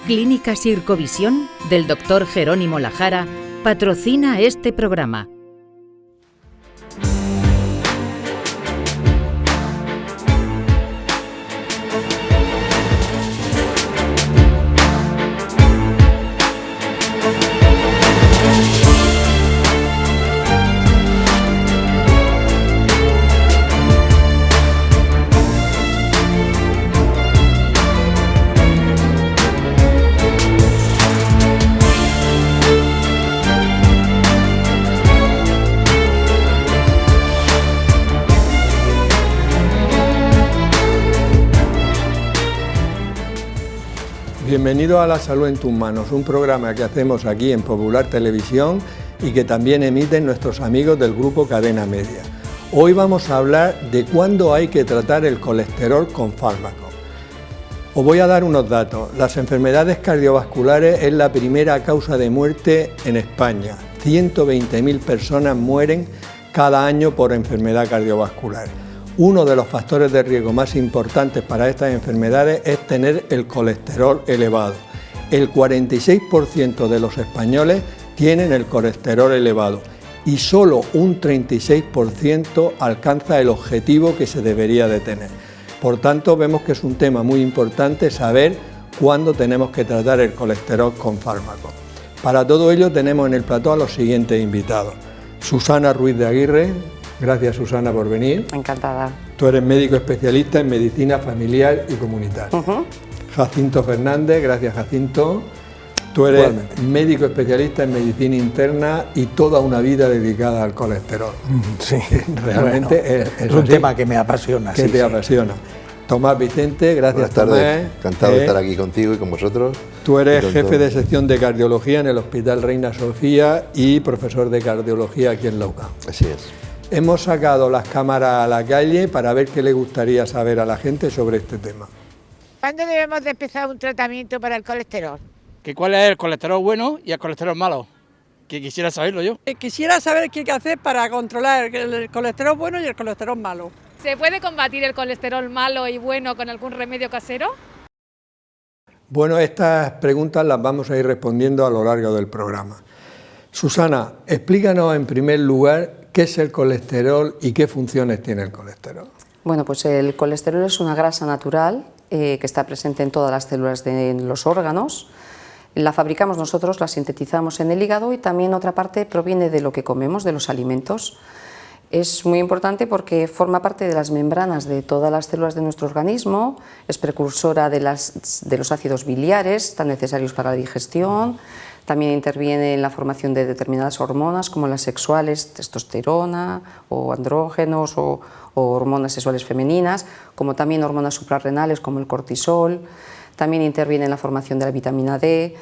Clínica Sircovisión del Dr. Jerónimo Lajara patrocina este programa. Bienvenido a La Salud en tus manos, un programa que hacemos aquí en Popular Televisión y que también emiten nuestros amigos del grupo Cadena Media. Hoy vamos a hablar de cuándo hay que tratar el colesterol con fármacos. Os voy a dar unos datos. Las enfermedades cardiovasculares es la primera causa de muerte en España. 120.000 personas mueren cada año por enfermedad cardiovascular. Uno de los factores de riesgo más importantes para estas enfermedades es tener el colesterol elevado. El 46% de los españoles tienen el colesterol elevado y solo un 36% alcanza el objetivo que se debería de tener. Por tanto, vemos que es un tema muy importante saber cuándo tenemos que tratar el colesterol con fármacos. Para todo ello tenemos en el plató a los siguientes invitados. Susana Ruiz de Aguirre. Gracias, Susana, por venir. Encantada. Tú eres médico especialista en medicina familiar y comunitaria. Jacinto Fernández, gracias, Jacinto. Tú eres médico especialista en medicina interna y toda una vida dedicada al colesterol. Sí, realmente bueno, es un tema que me apasiona. Que te apasiona. Tomás Vicente, gracias. Buenas tardes. Tomás. Encantado de estar aquí contigo y con vosotros. Tú eres jefe de sección de cardiología en el Hospital Reina Sofía y profesor de cardiología aquí en la UCAM. Así es. Hemos sacado las cámaras a la calle para ver qué le gustaría saber a la gente sobre este tema. ¿Cuándo debemos de empezar un tratamiento para el colesterol? ¿Cuál es el colesterol bueno y el colesterol malo? Que quisiera saberlo yo. Quisiera saber qué hay que hacer para controlar el colesterol bueno y el colesterol malo. ¿Se puede combatir el colesterol malo y bueno con algún remedio casero? Bueno, estas preguntas las vamos a ir respondiendo a lo largo del programa. Susana, explícanos en primer lugar qué es el colesterol y qué funciones tiene el colesterol. Bueno, pues el colesterol es una grasa natural que está presente en todas las células de los órganos. La fabricamos nosotros, la sintetizamos en el hígado y también otra parte proviene de lo que comemos, de los alimentos. Es muy importante porque forma parte de las membranas de todas las células de nuestro organismo, es precursora de los ácidos biliares tan necesarios para la digestión. También interviene en la formación de determinadas hormonas como las sexuales, testosterona o andrógenos o hormonas sexuales femeninas, como también hormonas suprarrenales como el cortisol. También interviene en la formación de la vitamina D,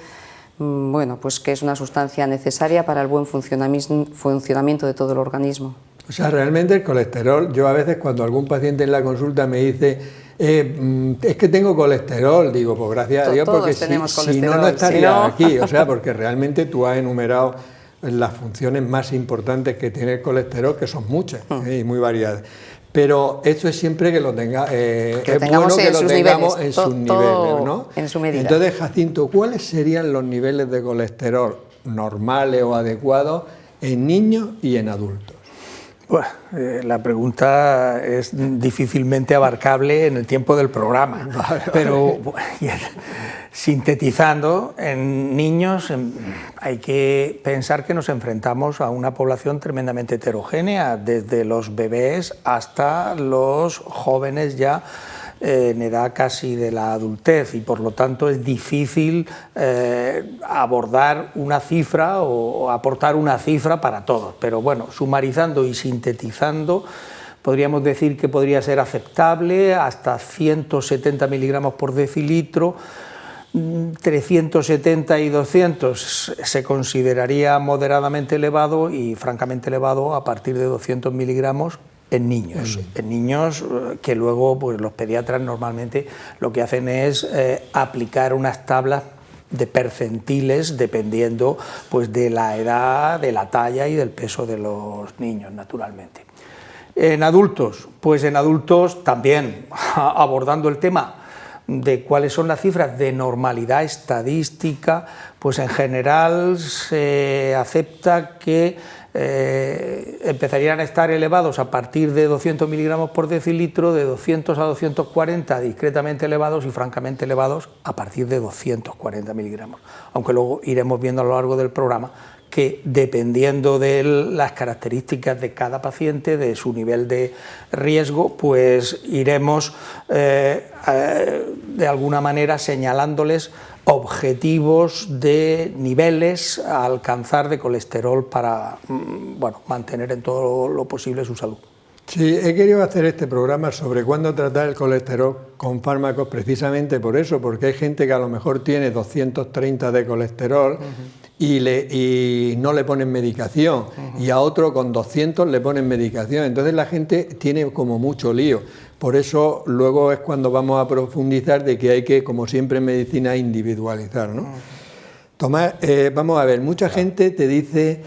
bueno, pues que es una sustancia necesaria para el buen funcionamiento de todo el organismo. O sea, realmente el colesterol, yo a veces cuando algún paciente en la consulta me dice es que tengo colesterol, digo, pues gracias a Dios, porque si no, no estaría aquí, o sea, porque realmente tú has enumerado las funciones más importantes que tiene el colesterol, que son muchas y muy variadas. Pero esto es siempre que lo tenga, es bueno que lo tengamos en sus niveles, ¿no? En su medida. Entonces, Jacinto, ¿cuáles serían los niveles de colesterol normales o adecuados en niños y en adultos? Bueno, la pregunta es difícilmente abarcable en el tiempo del programa, pero sintetizando, en niños hay que pensar que nos enfrentamos a una población tremendamente heterogénea, desde los bebés hasta los jóvenes ya en edad casi de la adultez, y por lo tanto es difícil abordar una cifra o aportar una cifra para todos, pero bueno, sumarizando y sintetizando, podríamos decir que podría ser aceptable hasta 170 miligramos por decilitro. 370 y 200 se consideraría moderadamente elevado y francamente elevado a partir de 200 miligramos en niños, que luego pues, los pediatras normalmente lo que hacen es aplicar unas tablas de percentiles dependiendo pues, de la edad, de la talla y del peso de los niños, naturalmente. En adultos, pues en adultos también abordando el tema de cuáles son las cifras de normalidad estadística, pues en general se acepta que empezarían a estar elevados a partir de 200 miligramos por decilitro, de 200 a 240 discretamente elevados y francamente elevados a partir de 240 miligramos, aunque luego iremos viendo a lo largo del programa que dependiendo de las características de cada paciente, de su nivel de riesgo, pues iremos de alguna manera señalándoles objetivos de niveles a alcanzar de colesterol para mantener en todo lo posible su salud. Sí, he querido hacer este programa sobre cuándo tratar el colesterol con fármacos precisamente por eso, porque hay gente que a lo mejor tiene 230 de colesterol y no le ponen medicación, y a otro con 200 le ponen medicación, entonces la gente tiene como mucho lío. Por eso luego es cuando vamos a profundizar de que hay que, como siempre en medicina, individualizar, ¿no? Tomás, vamos a ver, mucha gente te dice,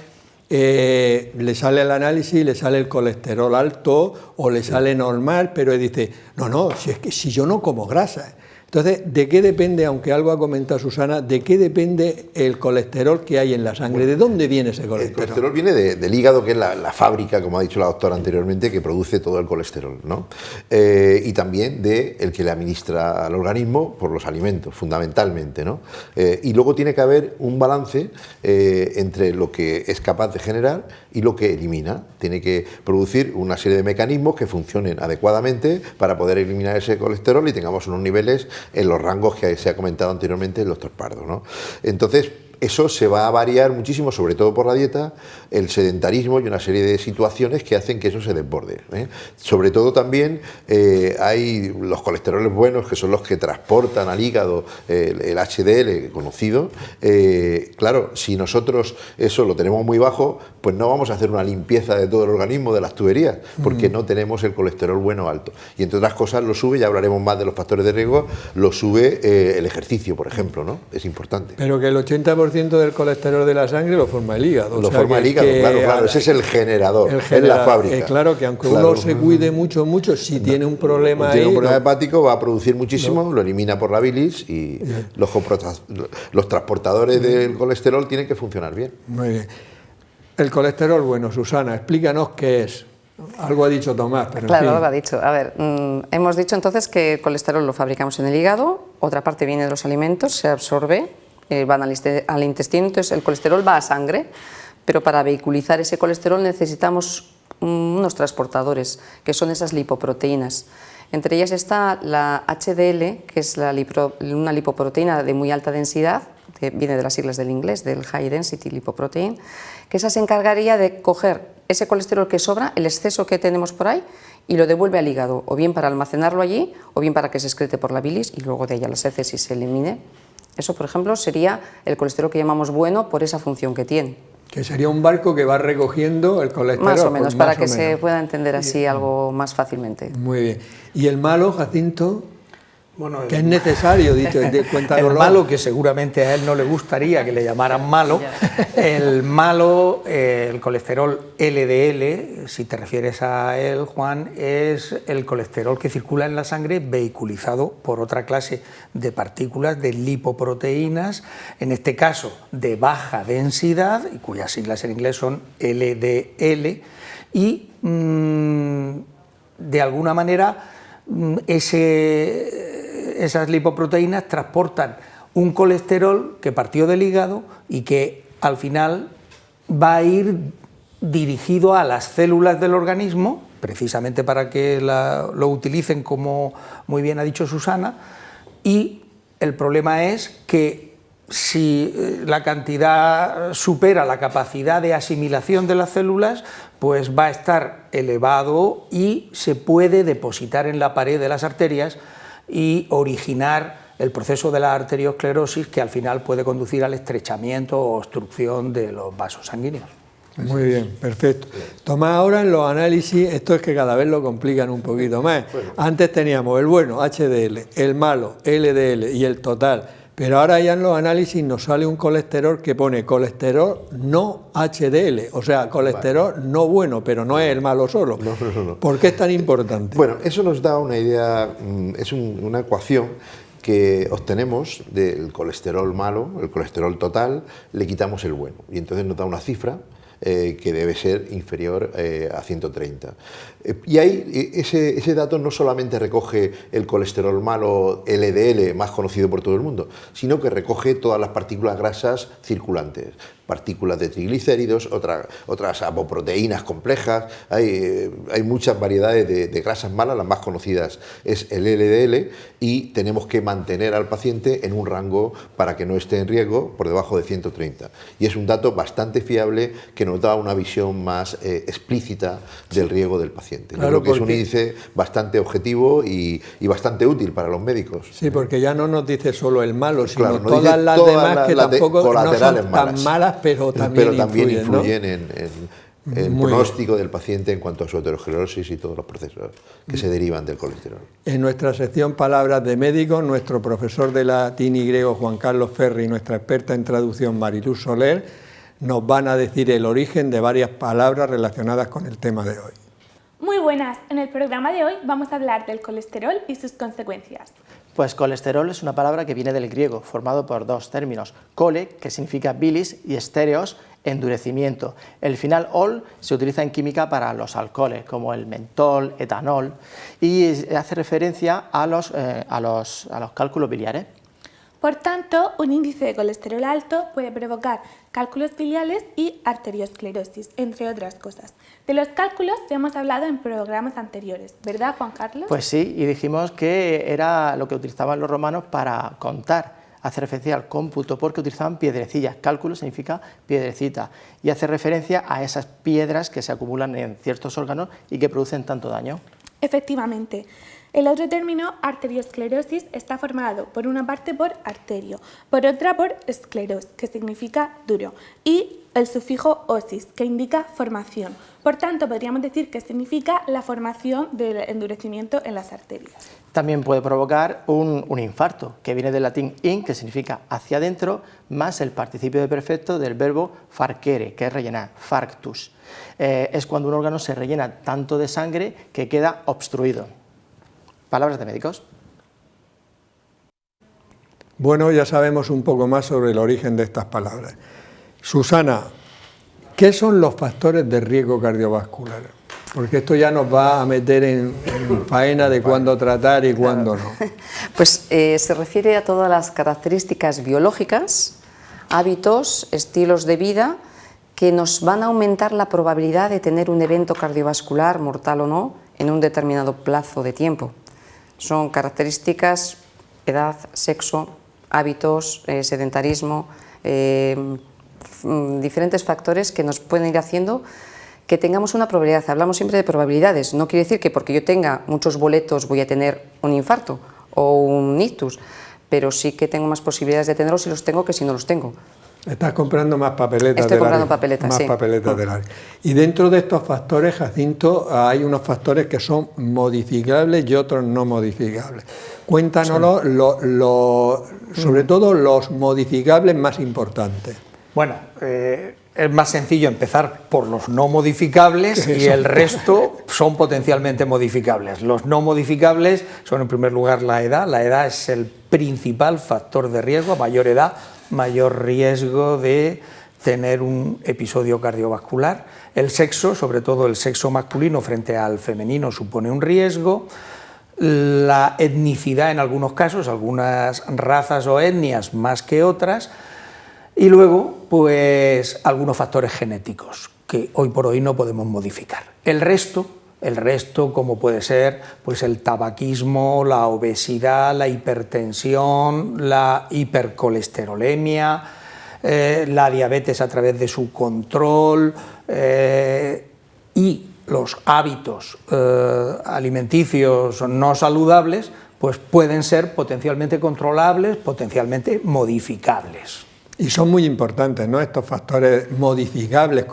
le sale el análisis, le sale el colesterol alto o le sale normal, pero dice, no, si es que si yo no como grasa. Entonces, ¿de qué depende, aunque algo ha comentado Susana, de qué depende el colesterol que hay en la sangre? ¿De dónde viene ese colesterol? El colesterol viene del hígado, que es la fábrica, como ha dicho la doctora anteriormente, que produce todo el colesterol, ¿no? Y también del que le administra al organismo por los alimentos, fundamentalmente, ¿no? Y luego tiene que haber un balance entre lo que es capaz de generar y lo que elimina. Tiene que producir una serie de mecanismos que funcionen adecuadamente para poder eliminar ese colesterol y tengamos unos niveles en los rangos que se ha comentado anteriormente el doctor Pardo, ¿no? Entonces, eso se va a variar muchísimo, sobre todo por la dieta, el sedentarismo y una serie de situaciones que hacen que eso se desborde, ¿eh? Sobre todo también hay los colesteroles buenos, que son los que transportan al hígado el HDL conocido. Claro, si nosotros eso lo tenemos muy bajo, pues no vamos a hacer una limpieza de todo el organismo, de las tuberías, porque no tenemos el colesterol bueno alto. Y entre otras cosas lo sube, ya hablaremos más de los factores de riesgo, lo sube el ejercicio, por ejemplo, ¿no? Es importante. Pero que el 80% del colesterol de la sangre lo forma el hígado. Lo forma el hígado, claro, ese es el generador, es la fábrica. Claro, que aunque uno se cuide mucho, si tiene un problema tiene un problema hepático, va a producir muchísimo, lo elimina por la bilis y los transportadores del colesterol tienen que funcionar bien. Muy bien. El colesterol bueno, Susana, explícanos qué es. Algo ha dicho Tomás, pero claro, en fin. algo ha dicho. A ver, hemos dicho entonces que el colesterol lo fabricamos en el hígado, otra parte viene de los alimentos, se absorbe, van al intestino, entonces el colesterol va a sangre, pero para vehiculizar ese colesterol necesitamos unos transportadores, que son esas lipoproteínas. Entre ellas está la HDL, que es una lipoproteína de muy alta densidad, que viene de las siglas del inglés, del High Density Lipoprotein, que esa se encargaría de coger ese colesterol que sobra, el exceso que tenemos por ahí, y lo devuelve al hígado, o bien para almacenarlo allí, o bien para que se excrete por la bilis y luego de ella las heces y se elimine. Eso, por ejemplo, sería el colesterol que llamamos bueno por esa función que tiene. Que sería un barco que va recogiendo el colesterol. Más o menos, para que se pueda entender así algo más fácilmente. Muy bien. ¿Y el malo, Jacinto? Bueno, que es necesario, dicho, el malo, que seguramente a él no le gustaría que le llamaran malo, el malo, el colesterol LDL, si te refieres a él, Juan, es el colesterol que circula en la sangre vehiculizado por otra clase de partículas de lipoproteínas, en este caso de baja densidad, y cuyas siglas en inglés son LDL, y de alguna manera esas lipoproteínas transportan un colesterol que partió del hígado y que al final va a ir dirigido a las células del organismo, precisamente para que lo utilicen, como muy bien ha dicho Susana, y el problema es que si la cantidad supera la capacidad de asimilación de las células, pues va a estar elevado y se puede depositar en la pared de las arterias y originar el proceso de la arteriosclerosis, que al final puede conducir al estrechamiento o obstrucción de los vasos sanguíneos. Muy bien, perfecto. Tomás, ahora en los análisis, esto es que cada vez lo complican un poquito más. Antes teníamos el bueno, HDL, el malo, LDL y el total, pero ahora ya en los análisis nos sale un colesterol que pone colesterol no HDL, o sea, colesterol no bueno, pero no es el malo solo. No. ¿Por qué es tan importante? Bueno, eso nos da una idea, es una ecuación que obtenemos del colesterol malo, el colesterol total, le quitamos el bueno y entonces nos da una cifra que debe ser inferior a 130. Y ahí ese dato no solamente recoge el colesterol malo LDL, más conocido por todo el mundo, sino que recoge todas las partículas grasas circulantes, partículas de triglicéridos, otras apoproteínas complejas, hay muchas variedades de grasas malas, las más conocidas es el LDL, y tenemos que mantener al paciente en un rango para que no esté en riesgo por debajo de 130. Y es un dato bastante fiable que nos da una visión más explícita del riesgo del paciente. Claro, yo creo que es un índice bastante objetivo y bastante útil para los médicos. Sí, porque ya no nos dice solo el malo, sino claro, todas las demás que tampoco no son tan malas, pero también influyen en el pronóstico del paciente en cuanto a su aterosclerosis y todos los procesos que se derivan del colesterol. En nuestra sección Palabras de Médicos, nuestro profesor de latín y griego Juan Carlos Ferri y nuestra experta en traducción Mariluz Soler nos van a decir el origen de varias palabras relacionadas con el tema de hoy. Muy buenas, en el programa de hoy vamos a hablar del colesterol y sus consecuencias. Pues colesterol es una palabra que viene del griego, formado por dos términos, cole, que significa bilis, y stereos, endurecimiento. El final ol se utiliza en química para los alcoholes, como el mentol, etanol, y hace referencia a los cálculos biliares. Por tanto, un índice de colesterol alto puede provocar cálculos biliares y arteriosclerosis, entre otras cosas. De los cálculos ya hemos hablado en programas anteriores, ¿verdad, Juan Carlos? Pues sí, y dijimos que era lo que utilizaban los romanos para contar. Hace referencia al cómputo porque utilizaban piedrecillas. Cálculo significa piedrecita y hace referencia a esas piedras que se acumulan en ciertos órganos y que producen tanto daño. Efectivamente. El otro término, arteriosclerosis, está formado por una parte por arterio, por otra por escleros, que significa duro, y el sufijo osis, que indica formación. Por tanto, podríamos decir que significa la formación del endurecimiento en las arterias. También puede provocar un infarto, que viene del latín in, que significa hacia adentro, más el participio de perfecto del verbo farcere, que es rellenar, farctus. Es cuando un órgano se rellena tanto de sangre que queda obstruido. Palabras de médicos. Bueno, ya sabemos un poco más sobre el origen de estas palabras. Susana, ¿qué son los factores de riesgo cardiovascular? Porque esto ya nos va a meter en faena de cuándo tratar y cuándo no. Pues se refiere a todas las características biológicas, hábitos, estilos de vida que nos van a aumentar la probabilidad de tener un evento cardiovascular, mortal o no, en un determinado plazo de tiempo. Son características, edad, sexo, hábitos, sedentarismo, diferentes factores que nos pueden ir haciendo que tengamos una probabilidad. Hablamos siempre de probabilidades, no quiere decir que porque yo tenga muchos boletos voy a tener un infarto o un ictus, pero sí que tengo más posibilidades de tenerlos si los tengo que si no los tengo. Estás comprando más papeletas. Estoy comprando papeletas, sí. Más papeletas del área. Y dentro de estos factores, Jacinto, hay unos factores que son modificables y otros no modificables. Cuéntanos sobre todo los modificables más importantes. Bueno, es más sencillo empezar por los no modificables y el resto son potencialmente modificables. Los no modificables son en primer lugar la edad. La edad es el principal factor de riesgo. A mayor edad, mayor riesgo de tener un episodio cardiovascular. El sexo, sobre todo el sexo masculino frente al femenino, supone un riesgo. La etnicidad en algunos casos, algunas razas o etnias más que otras. Y luego, pues, algunos factores genéticos que hoy por hoy no podemos modificar. El resto, como puede ser pues el tabaquismo, la obesidad, la hipertensión, la hipercolesterolemia, la diabetes a través de su control y los hábitos alimenticios no saludables, pues pueden ser potencialmente controlables, potencialmente modificables. Y son muy importantes, ¿no? Estos factores modificables,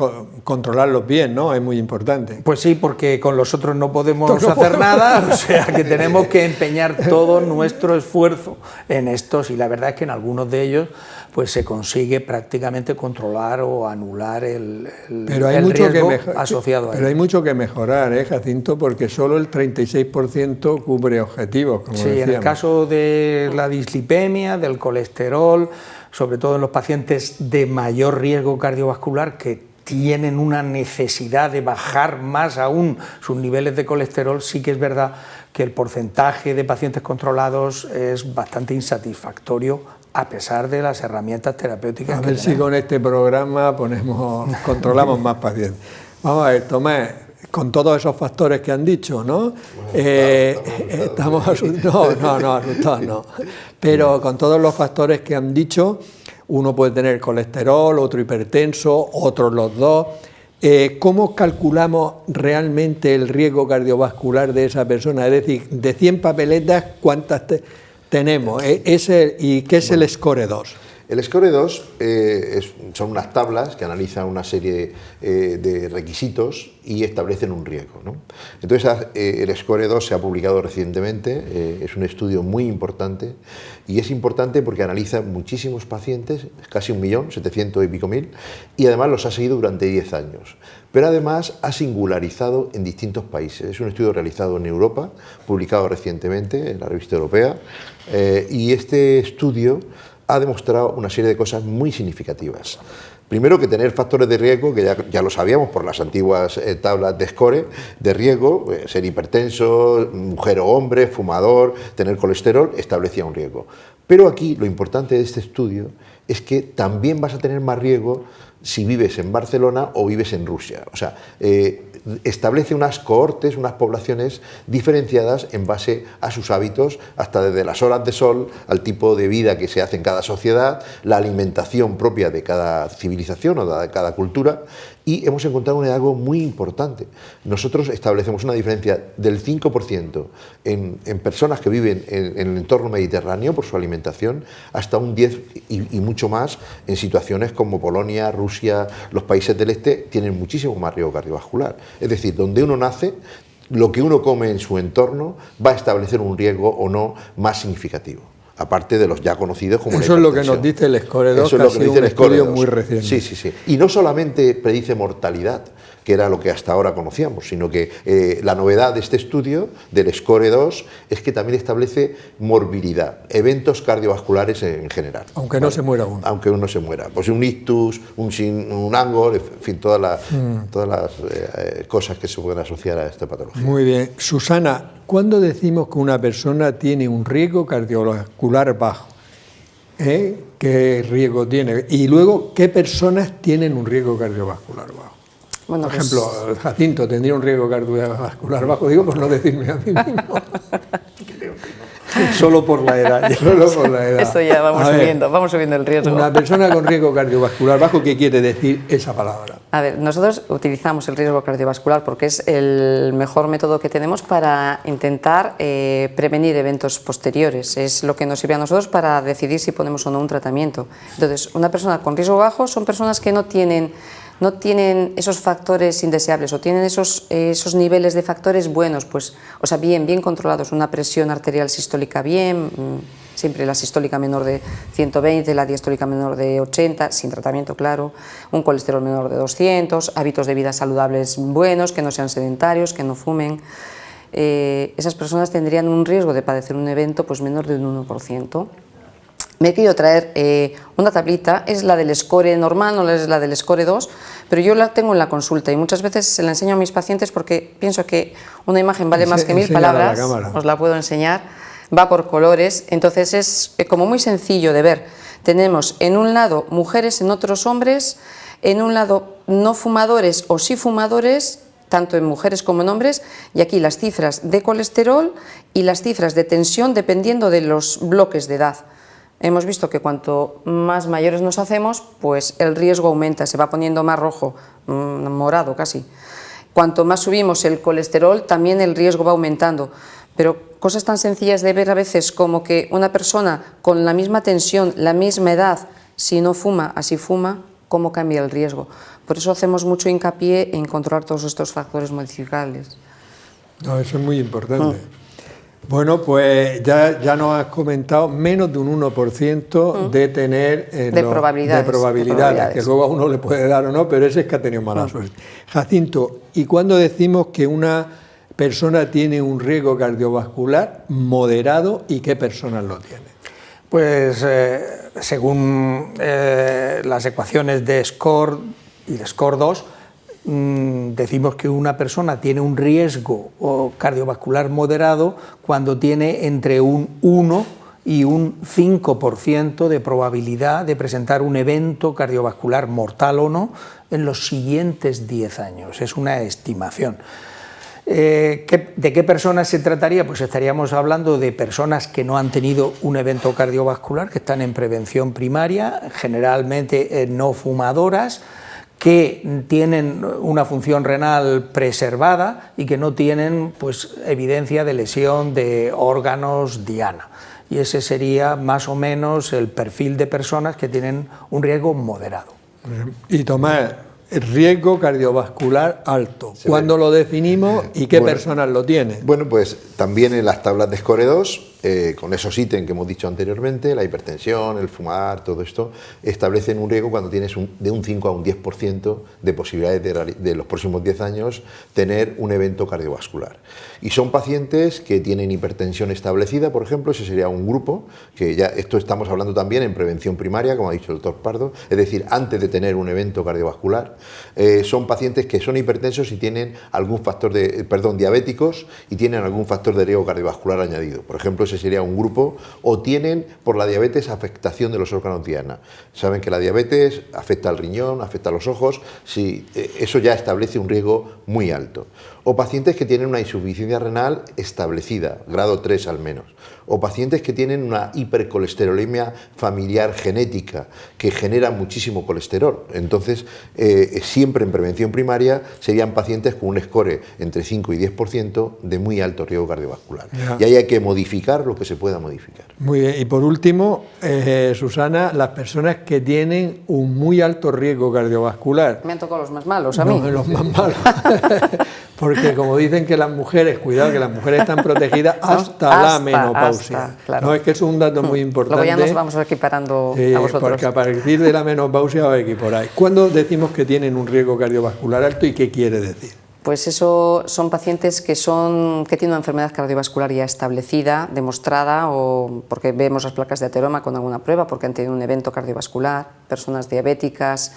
controlarlos bien, ¿no? Es muy importante. Pues sí, porque con los otros no podemos hacer nada, o sea que tenemos que empeñar todo nuestro esfuerzo en estos, y la verdad es que en algunos de ellos pues se consigue prácticamente controlar o anular el riesgo asociado a ello. Pero hay mucho que mejorar, Jacinto, porque solo el 36% cubre objetivos, como decíamos. Sí, en el caso de la dislipemia, del colesterol, sobre todo en los pacientes de mayor riesgo cardiovascular que tienen una necesidad de bajar más aún sus niveles de colesterol, sí que es verdad que el porcentaje de pacientes controlados es bastante insatisfactorio a pesar de las herramientas terapéuticas. A ver si con este programa controlamos más pacientes. Vamos a ver, Tomás, con todos esos factores que han dicho, ¿no? Estamos asustados, no, asustados no. Pero con todos los factores que han dicho, uno puede tener colesterol, otro hipertenso, otros los dos. ¿Cómo calculamos realmente el riesgo cardiovascular de esa persona? Es decir, de 100 papeletas, ¿cuántas tenemos? ¿Y qué es el SCORE-2? El SCORE-2 son unas tablas que analizan una serie de requisitos y establecen un riesgo, ¿no? Entonces el SCORE-2 se ha publicado recientemente, es un estudio muy importante, y es importante porque analiza muchísimos pacientes, casi 1.700.000 y pico, y además los ha seguido durante 10 años. Pero además ha singularizado en distintos países. Es un estudio realizado en Europa, publicado recientemente en la revista europea, y este estudio ha demostrado una serie de cosas muy significativas. Primero, que tener factores de riesgo, que ya lo sabíamos por las antiguas tablas de SCORE, de riesgo, ser hipertenso, mujer o hombre, fumador, tener colesterol, establecía un riesgo. Pero aquí lo importante de este estudio es que también vas a tener más riesgo si vives en Barcelona o vives en Rusia. O sea, establece unas cohortes, unas poblaciones diferenciadas en base a sus hábitos, hasta desde las horas de sol, al tipo de vida que se hace en cada sociedad, la alimentación propia de cada civilización o de cada cultura, y hemos encontrado un hallazgo muy importante. Nosotros establecemos una diferencia del 5% en personas que viven en el entorno mediterráneo por su alimentación, hasta un 10% y mucho más en situaciones como Polonia, Rusia, los países del este, tienen muchísimo más riesgo cardiovascular. Es decir, donde uno nace, lo que uno come en su entorno va a establecer un riesgo o no más significativo, aparte de los ya conocidos como eso es lo que nos dice el SCORE-2, que ha sido un estudio muy reciente. Sí, sí, sí. Y no solamente predice mortalidad, que era lo que hasta ahora conocíamos, sino que la novedad de este estudio, del SCORE-2, es que también establece morbilidad, eventos cardiovasculares en general. Aunque no se muera uno. Aunque uno se muera. Pues un ictus, un angor, en fin, todas las cosas que se pueden asociar a esta patología. Muy bien. Susana, ¿cuándo decimos que una persona tiene un riesgo cardiovascular bajo? ¿Qué riesgo tiene? Y luego, ¿qué personas tienen un riesgo cardiovascular bajo? Bueno, por ejemplo, Jacinto tendría un riesgo cardiovascular bajo, digo por no decirme a mí mismo. Solo por la edad. Solo por la edad. Eso ya vamos subiendo el riesgo. Una persona con riesgo cardiovascular bajo, ¿qué quiere decir esa palabra? A ver, nosotros utilizamos el riesgo cardiovascular porque es el mejor método que tenemos para intentar prevenir eventos posteriores. Es lo que nos sirve a nosotros para decidir si ponemos o no un tratamiento. Entonces, una persona con riesgo bajo son personas que no tienen esos factores indeseables o tienen esos niveles de factores buenos, pues, o sea, bien controlados, una presión arterial sistólica bien, siempre la sistólica menor de 120, la diastólica menor de 80, sin tratamiento, claro, un colesterol menor de 200, hábitos de vida saludables buenos, que no sean sedentarios, que no fumen. Esas personas tendrían un riesgo de padecer un evento pues menor de un 1%. Me he querido traer una tablita, es la del SCORE normal, no es la del SCORE-2, pero yo la tengo en la consulta y muchas veces se la enseño a mis pacientes porque pienso que una imagen vale más que 1000 palabras, os la puedo enseñar, va por colores, entonces es como muy sencillo de ver. Tenemos en un lado mujeres, en otros hombres, en un lado no fumadores o sí fumadores, tanto en mujeres como en hombres, y aquí las cifras de colesterol y las cifras de tensión dependiendo de los bloques de edad. Hemos visto que cuanto más mayores nos hacemos, pues el riesgo aumenta, se va poniendo más rojo, morado casi. Cuanto más subimos el colesterol, también el riesgo va aumentando. Pero cosas tan sencillas de ver a veces como que una persona con la misma tensión, la misma edad Si no fuma, así fuma, ¿cómo cambia el riesgo? Por eso hacemos mucho hincapié en controlar todos estos factores modificables. No, eso es muy importante. Bueno, pues ya nos has comentado menos de un 1% de tener de probabilidades, que luego a uno le puede dar o no, pero ese es que ha tenido mala suerte. Jacinto, ¿y cuándo decimos que una persona tiene un riesgo cardiovascular moderado y qué personas lo tienen? Pues según las ecuaciones de SCORE y de SCORE2, decimos que una persona tiene un riesgo cardiovascular moderado cuando tiene entre un 1 y un 5% de probabilidad de presentar un evento cardiovascular mortal o no en los siguientes 10 años. Es una estimación. ¿De qué personas se trataría? Pues estaríamos hablando de personas que no han tenido un evento cardiovascular, que están en prevención primaria, generalmente no fumadoras, que tienen una función renal preservada y que no tienen pues, evidencia de lesión de órganos diana. Y ese sería más o menos el perfil de personas que tienen un riesgo moderado. Y Tomás, riesgo cardiovascular alto, ¿cuándo lo definimos y qué personas lo tienen? Bueno, pues también en las tablas de SCORE2, con esos ítems que hemos dicho anteriormente, la hipertensión, el fumar, todo esto, establecen un riesgo cuando tienes de un 5 a un 10% de posibilidades de los próximos 10 años tener un evento cardiovascular. Y son pacientes que tienen hipertensión establecida, por ejemplo, ese sería un grupo, que ya esto estamos hablando también en prevención primaria, como ha dicho el doctor Pardo, es decir, antes de tener un evento cardiovascular. Son pacientes que son hipertensos y tienen algún factor diabéticos y tienen algún factor de riesgo cardiovascular añadido. Por ejemplo, ese sería un grupo, o tienen por la diabetes afectación de los órganos diana. Saben que la diabetes afecta al riñón, afecta a los ojos, eso ya establece un riesgo muy alto. O pacientes que tienen una insuficiencia renal establecida, grado 3 al menos. O pacientes que tienen una hipercolesterolemia familiar genética, que genera muchísimo colesterol. Entonces, siempre en prevención primaria serían pacientes con un score entre 5 y 10% de muy alto riesgo cardiovascular. Y ahí hay que modificar lo que se pueda modificar. Muy bien, y por último, Susana, las personas que tienen un muy alto riesgo cardiovascular. Me han tocado los más malos a mí. No, los más malos. Porque como dicen que las mujeres, cuidado, que las mujeres están protegidas hasta la menopausia. Claro. No, es que es un dato muy importante. Luego ya nos vamos equiparando a vosotros. Porque a partir de la menopausia os equiparáis. ¿Cuándo decimos que tienen un riesgo cardiovascular alto y qué quiere decir? Pues eso son pacientes que tienen una enfermedad cardiovascular ya establecida, demostrada, o porque vemos las placas de ateroma con alguna prueba, porque han tenido un evento cardiovascular, personas diabéticas,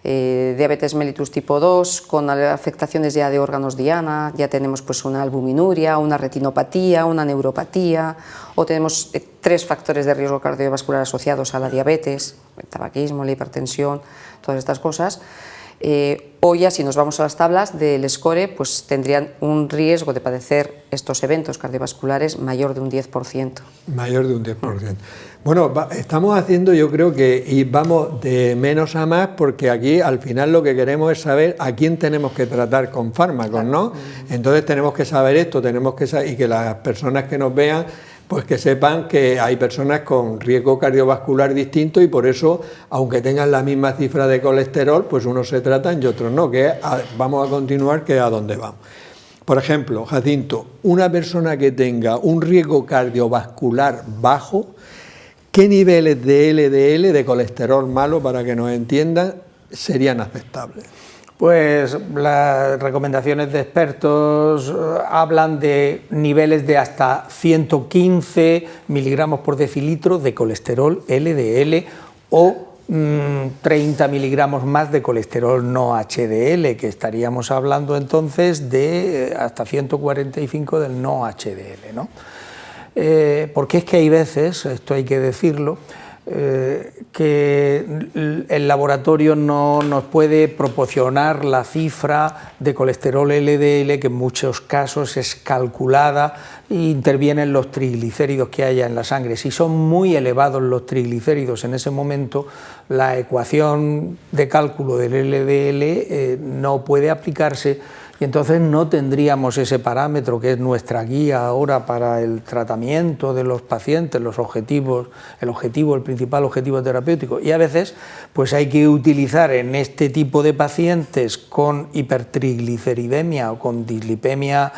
diabetes mellitus tipo 2, con afectaciones ya de órganos diana, ya tenemos pues una albuminuria, una retinopatía, una neuropatía, o tenemos 3 factores de riesgo cardiovascular asociados a la diabetes, el tabaquismo, la hipertensión, todas estas cosas. O ya si nos vamos a las tablas del SCORE, pues tendrían un riesgo de padecer estos eventos cardiovasculares mayor de un 10%. Mayor de un 10%. Bueno, estamos haciendo, yo creo que y vamos de menos a más, porque aquí al final lo que queremos es saber a quién tenemos que tratar con fármacos, ¿no? Entonces tenemos que saber esto, tenemos que saber, y que las personas que nos vean pues que sepan que hay personas con riesgo cardiovascular distinto y por eso, aunque tengan la misma cifra de colesterol, pues unos se tratan y otros no, que vamos a continuar, que es a dónde vamos. Por ejemplo, Jacinto, una persona que tenga un riesgo cardiovascular bajo, ¿qué niveles de LDL, de colesterol malo, para que nos entiendan, serían aceptables? Pues las recomendaciones de expertos hablan de niveles de hasta 115 miligramos por decilitro de colesterol LDL o 30 miligramos más de colesterol no HDL, que estaríamos hablando entonces de hasta 145 del no HDL, ¿no? Porque es que hay veces, esto hay que decirlo, que el laboratorio no nos puede proporcionar la cifra de colesterol LDL, que en muchos casos es calculada e intervienen los triglicéridos que haya en la sangre. Si son muy elevados los triglicéridos en ese momento, la ecuación de cálculo del LDL no puede aplicarse y y entonces no tendríamos ese parámetro que es nuestra guía ahora para el tratamiento de los pacientes, los objetivos, el principal objetivo terapéutico, y a veces pues hay que utilizar en este tipo de pacientes con hipertrigliceridemia o con dislipemia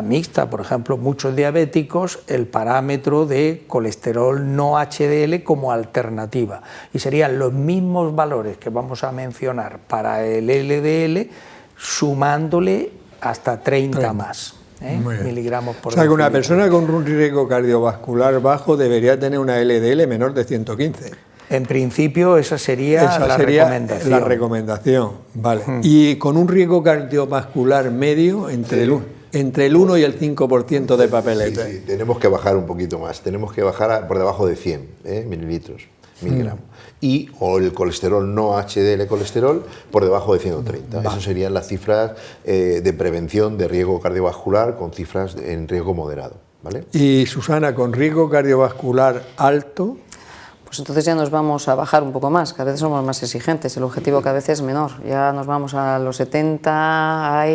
mixta, por ejemplo, muchos diabéticos, el parámetro de colesterol no HDL como alternativa, y serían los mismos valores que vamos a mencionar para el LDL, sumándole hasta 30 más miligramos por decilitro. O sea, que una persona con un riesgo cardiovascular bajo debería tener una LDL menor de 115. En principio esa sería la recomendación. Vale. Y con un riesgo cardiovascular medio entre el 1 y el 5% de papelete. Sí, tenemos que bajar un poquito más, tenemos que bajar por debajo de 100 miligramos. Y o el colesterol no HDL colesterol por debajo de 130. Esas serían las cifras de prevención de riesgo cardiovascular con cifras en riesgo moderado, ¿vale? Y Susana, con riesgo cardiovascular alto, pues entonces ya nos vamos a bajar un poco más, que a veces somos más exigentes, el objetivo cada vez es menor, ya nos vamos a los 70,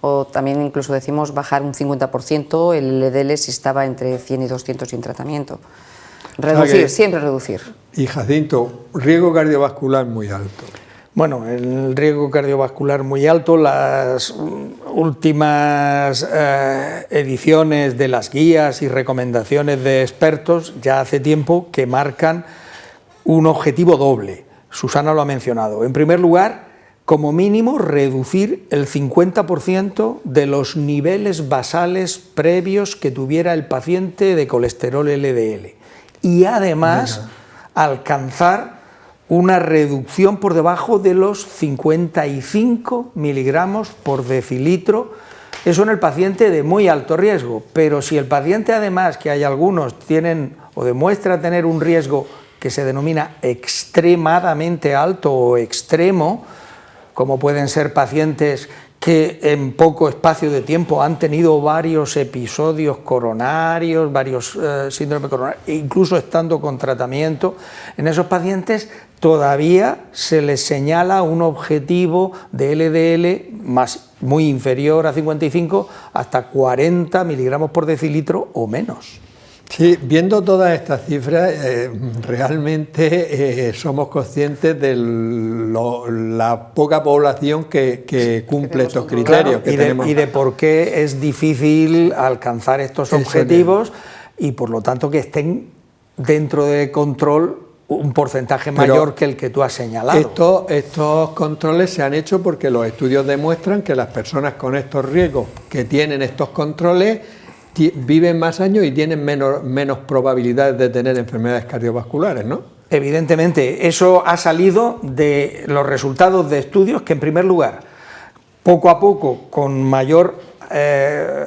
o también incluso decimos bajar un 50% el LDL si estaba entre 100 y 200 sin tratamiento. Reducir, siempre reducir. Y Jacinto, riesgo cardiovascular muy alto. Bueno, el riesgo cardiovascular muy alto, las últimas ediciones de las guías y recomendaciones de expertos ya hace tiempo que marcan un objetivo doble. Susana lo ha mencionado. En primer lugar, como mínimo, reducir el 50% de los niveles basales previos que tuviera el paciente de colesterol LDL. Y además alcanzar una reducción por debajo de los 55 miligramos por decilitro, eso en el paciente de muy alto riesgo, pero si el paciente además, que hay algunos, tienen o demuestra tener un riesgo que se denomina extremadamente alto o extremo, como pueden ser pacientes que en poco espacio de tiempo han tenido varios episodios coronarios, varios síndromes coronarios, incluso estando con tratamiento, en esos pacientes todavía se les señala un objetivo de LDL muy inferior a 55 hasta 40 miligramos por decilitro o menos. Sí, viendo todas estas cifras, realmente somos conscientes de la poca población que cumple estos criterios. Claro, y de por qué es difícil alcanzar estos objetivos y por lo tanto que estén dentro de control un porcentaje mayor que el que tú has señalado. Estos controles se han hecho porque los estudios demuestran que las personas con estos riesgos que tienen estos controles viven más años y tienen menos probabilidades de tener enfermedades cardiovasculares, ¿no? Evidentemente, eso ha salido de los resultados de estudios que, en primer lugar, poco a poco, con mayor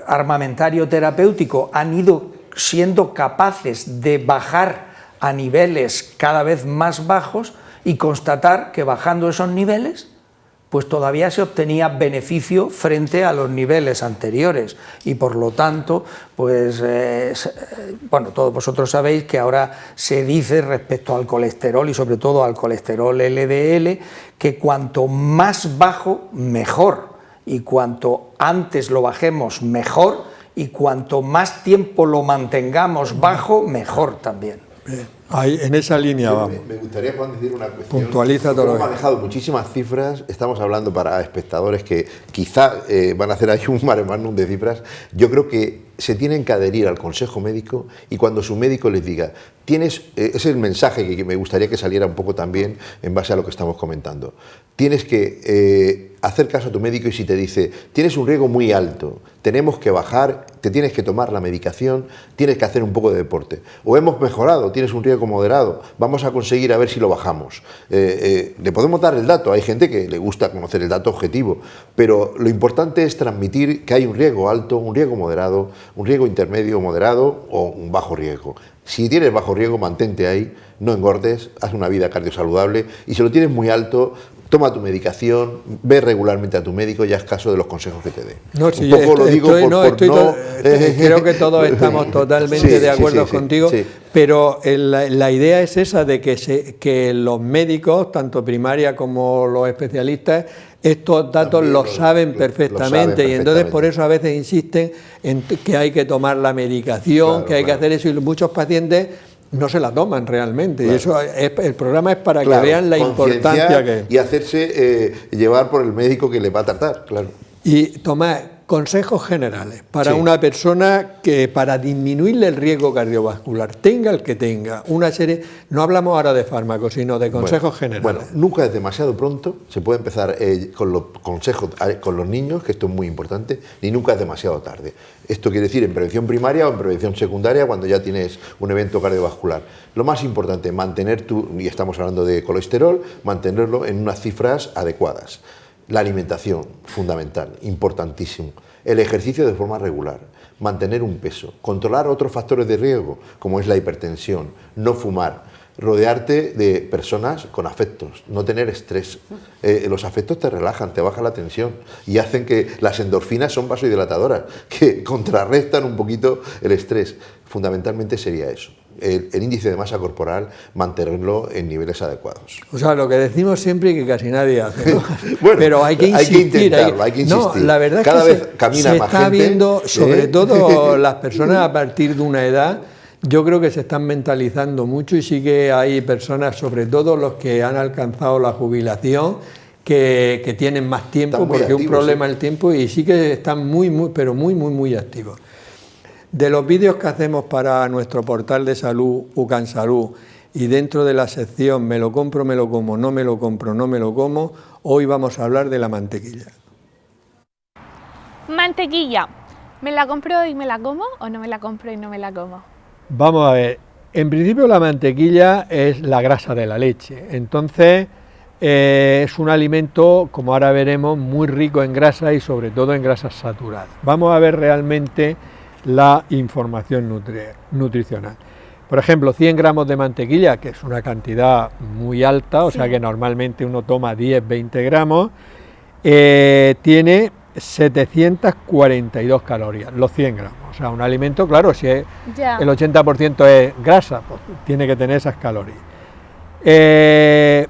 armamentario terapéutico, han ido siendo capaces de bajar a niveles cada vez más bajos y constatar que bajando esos niveles pues todavía se obtenía beneficio frente a los niveles anteriores y por lo tanto, pues, bueno, todos vosotros sabéis que ahora se dice respecto al colesterol y sobre todo al colesterol LDL que cuanto más bajo mejor y cuanto antes lo bajemos mejor y cuanto más tiempo lo mantengamos bajo mejor también. Ahí, en esa línea vamos. Me gustaría, Juan, decir una cuestión. Puntualiza todo. Hemos manejado muchísimas cifras, estamos hablando para espectadores que quizá van a hacer ahí un mare magnum de cifras. Yo creo que se tienen que adherir al consejo médico y cuando su médico les diga, es el mensaje que me gustaría que saliera un poco también en base a lo que estamos comentando. Tienes que hacer caso a tu médico y si te dice, tienes un riesgo muy alto, tenemos que bajar, te tienes que tomar la medicación, tienes que hacer un poco de deporte. O hemos mejorado, tienes un riesgo moderado, vamos a conseguir a ver si lo bajamos. Le podemos dar el dato, hay gente que le gusta conocer el dato objetivo, pero lo importante es transmitir que hay un riesgo alto, un riesgo moderado, un riesgo intermedio moderado o un bajo riesgo. Si tienes bajo riesgo, mantente ahí, no engordes, haz una vida cardiosaludable y si lo tienes muy alto, toma tu medicación, ve regularmente a tu médico y haz caso de los consejos que te dé. No, sí, creo que todos estamos totalmente de acuerdo contigo, pero la idea es esa de que los médicos, tanto primaria como los especialistas, estos datos los saben perfectamente y entonces por eso a veces insisten en que hay que tomar la medicación, que hay que hacer eso, y muchos pacientes no se la toman realmente. Y eso el programa es para que vean la importancia que... Y hacerse llevar por el médico que le va a tratar, claro. Y Tomás, consejos generales para una persona que para disminuirle el riesgo cardiovascular, tenga el que tenga, una serie, no hablamos ahora de fármacos, sino de consejos generales. Bueno, nunca es demasiado pronto, se puede empezar con los consejos con los niños, que esto es muy importante, ni nunca es demasiado tarde. Esto quiere decir en prevención primaria o en prevención secundaria cuando ya tienes un evento cardiovascular. Lo más importante, mantener y estamos hablando de colesterol, mantenerlo en unas cifras adecuadas. La alimentación, fundamental, importantísimo. El ejercicio de forma regular, mantener un peso, controlar otros factores de riesgo, como es la hipertensión, no fumar, rodearte de personas con afectos, no tener estrés. Los afectos te relajan, te bajan la tensión y hacen que las endorfinas son vasodilatadoras, que contrarrestan un poquito el estrés. Fundamentalmente sería eso. El índice de masa corporal, mantenerlo en niveles adecuados. O sea, lo que decimos siempre y que casi nadie hace, ¿no? Bueno, pero hay que insistir. Hay que insistir. No, la verdad cada es que vez camina se más está gente, viendo, sobre todo las personas a partir de una edad, yo creo que se están mentalizando mucho y sí que hay personas, sobre todo los que han alcanzado la jubilación, que tienen más tiempo, porque es un problema el tiempo, y sí que están muy activos. De los vídeos que hacemos para nuestro portal de salud, UCAN Salud, y dentro de la sección me lo compro, me lo como, no me lo compro, no me lo como, hoy vamos a hablar de la mantequilla. Mantequilla, ¿me la compro y me la como o no me la compro y no me la como? Vamos a ver, en principio la mantequilla es la grasa de la leche, entonces es un alimento, como ahora veremos, muy rico en grasa y sobre todo en grasas saturadas. Vamos a ver realmente la información nutricional. Por ejemplo, 100 gramos de mantequilla, que es una cantidad muy alta, o sea que normalmente uno toma 10-20 gramos, tiene 742 calorías, los 100 gramos. O sea, un alimento, claro, si el 80% es grasa, pues tiene que tener esas calorías. De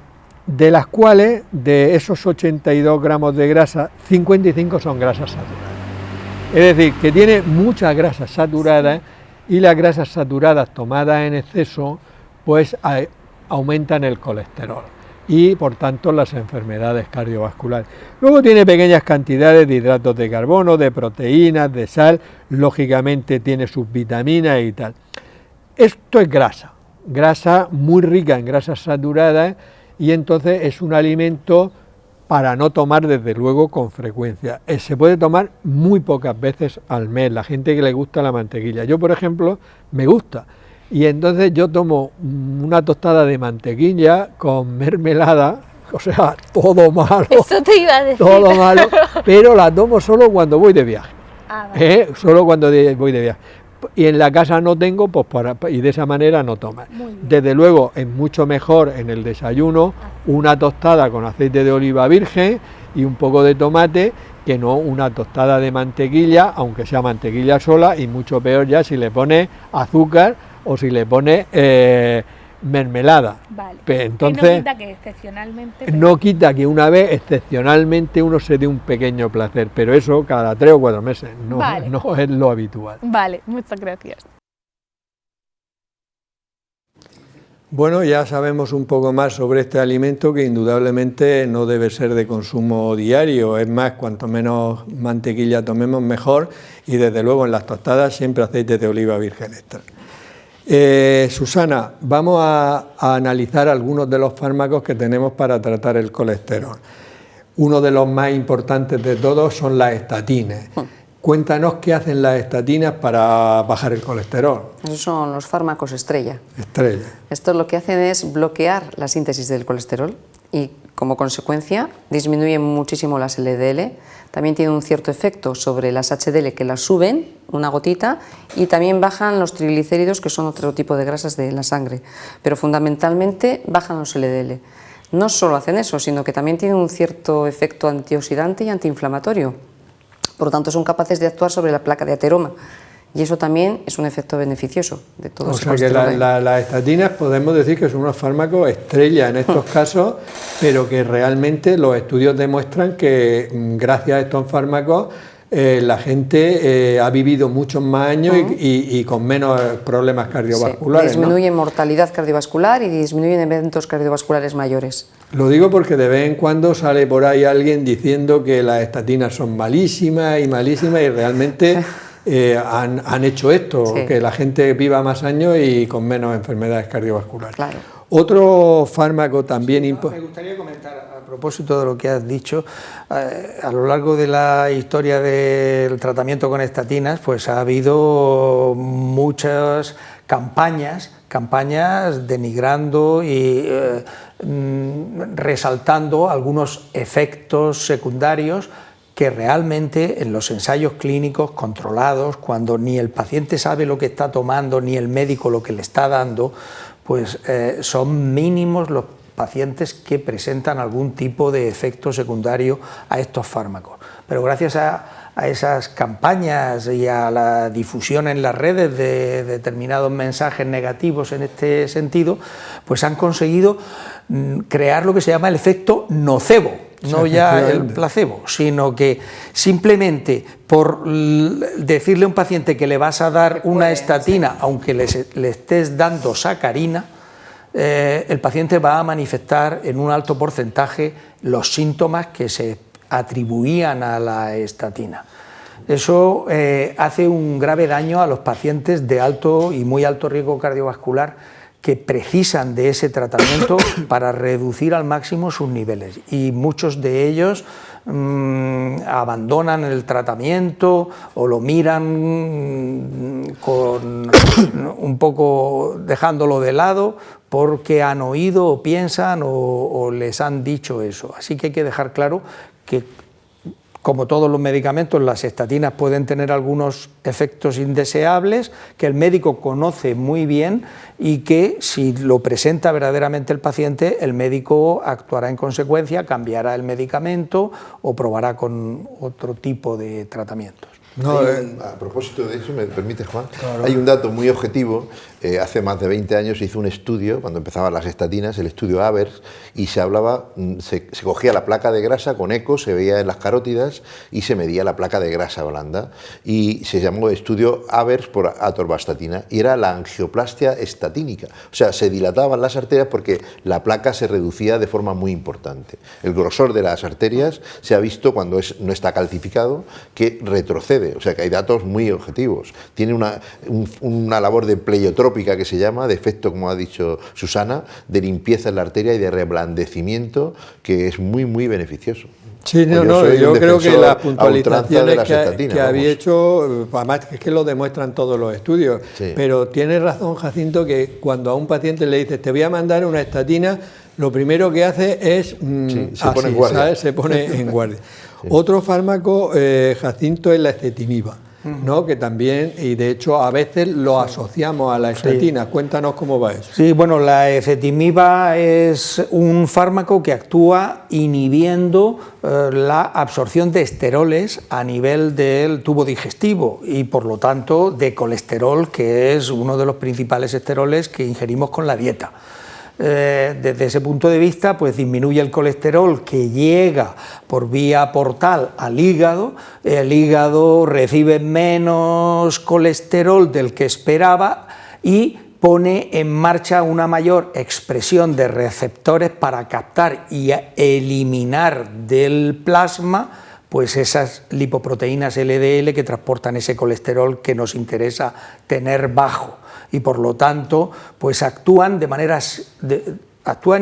las cuales, de esos 82 gramos de grasa, 55 son grasas saturadas. Es decir, que tiene muchas grasas saturadas y las grasas saturadas tomadas en exceso pues aumentan el colesterol y por tanto las enfermedades cardiovasculares. Luego tiene pequeñas cantidades de hidratos de carbono, de proteínas, de sal, lógicamente tiene sus vitaminas y tal. Esto es grasa muy rica en grasas saturadas y entonces es un alimento para no tomar desde luego con frecuencia. Se puede tomar muy pocas veces al mes, la gente que le gusta la mantequilla. Yo, por ejemplo, me gusta. Y entonces yo tomo una tostada de mantequilla con mermelada, o sea, todo malo. Eso te iba a decir. Todo malo, pero la tomo solo cuando voy de viaje. Vale. Solo cuando voy de viaje. Y en la casa no tengo, pues y de esa manera no tomas. Desde luego es mucho mejor en el desayuno una tostada con aceite de oliva virgen y un poco de tomate que no una tostada de mantequilla, aunque sea mantequilla sola, y mucho peor ya si le pones azúcar o si le pones mermelada. Vale. Entonces, no quita que excepcionalmente... No quita que una vez excepcionalmente uno se dé un pequeño placer, pero eso cada 3 o 4 meses, no es lo habitual. Vale, muchas gracias. Bueno, ya sabemos un poco más sobre este alimento que indudablemente no debe ser de consumo diario, es más, cuanto menos mantequilla tomemos mejor y desde luego en las tostadas siempre aceite de oliva virgen extra. Susana, vamos a analizar algunos de los fármacos que tenemos para tratar el colesterol. Uno de los más importantes de todos son las estatinas. Cuéntanos qué hacen las estatinas para bajar el colesterol. Esos son los fármacos estrella. Estrella. Esto lo que hacen es bloquear la síntesis del colesterol y como consecuencia disminuyen muchísimo las LDL. También tienen un cierto efecto sobre las HDL que las suben, una gotita, y también bajan los triglicéridos, que son otro tipo de grasas de la sangre, pero fundamentalmente bajan los LDL. no solo hacen eso, sino que también tienen un cierto efecto antioxidante y antiinflamatorio. Por lo tanto, son capaces de actuar sobre la placa de ateroma. Y eso también es un efecto beneficioso de todo ese colesterol. O sea que las estatinas podemos decir que son unos fármacos estrella en estos casos, pero que realmente los estudios demuestran que gracias a estos fármacos la gente ha vivido muchos más años y con menos problemas cardiovasculares. Sí, disminuye mortalidad cardiovascular y disminuyen eventos cardiovasculares mayores. Lo digo porque de vez en cuando sale por ahí alguien diciendo que las estatinas son malísimas y realmente han hecho esto, que la gente viva más años y con menos enfermedades cardiovasculares. Claro. Otro fármaco también importante. Me gustaría comentar, a propósito de lo que has dicho, a lo largo de la historia del tratamiento con estatinas, pues ha habido muchas campañas denigrando y resaltando algunos efectos secundarios que realmente en los ensayos clínicos controlados, cuando ni el paciente sabe lo que está tomando ni el médico lo que le está dando, pues son mínimos los pacientes que presentan algún tipo de efecto secundario a estos fármacos. Pero gracias a esas campañas y a la difusión en las redes de determinados mensajes negativos en este sentido, pues han conseguido crear lo que se llama el efecto nocebo. No ya el placebo, sino que simplemente por decirle a un paciente que le vas a dar una estatina, aunque le estés dando sacarina, el paciente va a manifestar en un alto porcentaje los síntomas que se atribuían a la estatina. Eso hace un grave daño a los pacientes de alto y muy alto riesgo cardiovascular que precisan de ese tratamiento para reducir al máximo sus niveles, y muchos de ellos abandonan el tratamiento o lo miran con un poco dejándolo de lado porque han oído o piensan o les han dicho eso. Así que hay que dejar claro que, como todos los medicamentos, las estatinas pueden tener algunos efectos indeseables que el médico conoce muy bien y que, si lo presenta verdaderamente el paciente, el médico actuará en consecuencia, cambiará el medicamento o probará con otro tipo de tratamientos. A propósito de eso, ¿me permite, Juan? Claro. Hay un dato muy objetivo. Hace más de 20 años se hizo un estudio, cuando empezaban las estatinas, el estudio AVERS, y se cogía la placa de grasa con eco, se veía en las carótidas y se medía la placa de grasa blanda, y se llamó estudio AVERS por atorvastatina, y era la angioplastia estatínica. O sea, se dilataban las arterias porque la placa se reducía de forma muy importante. El grosor de las arterias se ha visto, cuando no está calcificado, que retrocede. O sea, que hay datos muy objetivos. Tiene una labor de pleiotropia, que se llama, de efecto, como ha dicho Susana, de limpieza en la arteria y de reblandecimiento, que es muy, muy beneficioso. Sí, yo creo que las puntualizaciones que había hecho, además es que lo demuestran todos los estudios, sí. Pero tiene razón Jacinto, que cuando a un paciente le dices te voy a mandar una estatina, lo primero que hace es se pone en guardia. Sí. Otro fármaco, Jacinto, es la ecetimiba, ¿no? Que también, y de hecho a veces lo asociamos a la estatina. Sí. Cuéntanos cómo va eso. Sí, bueno, la ecetimiba es un fármaco que actúa inhibiendo la absorción de esteroles a nivel del tubo digestivo y, por lo tanto, de colesterol, que es uno de los principales esteroles que ingerimos con la dieta. Desde ese punto de vista, pues disminuye el colesterol que llega por vía portal al hígado. El hígado recibe menos colesterol del que esperaba y pone en marcha una mayor expresión de receptores para captar y eliminar del plasma pues esas lipoproteínas LDL que transportan ese colesterol que nos interesa tener bajo. Y por lo tanto, pues actúan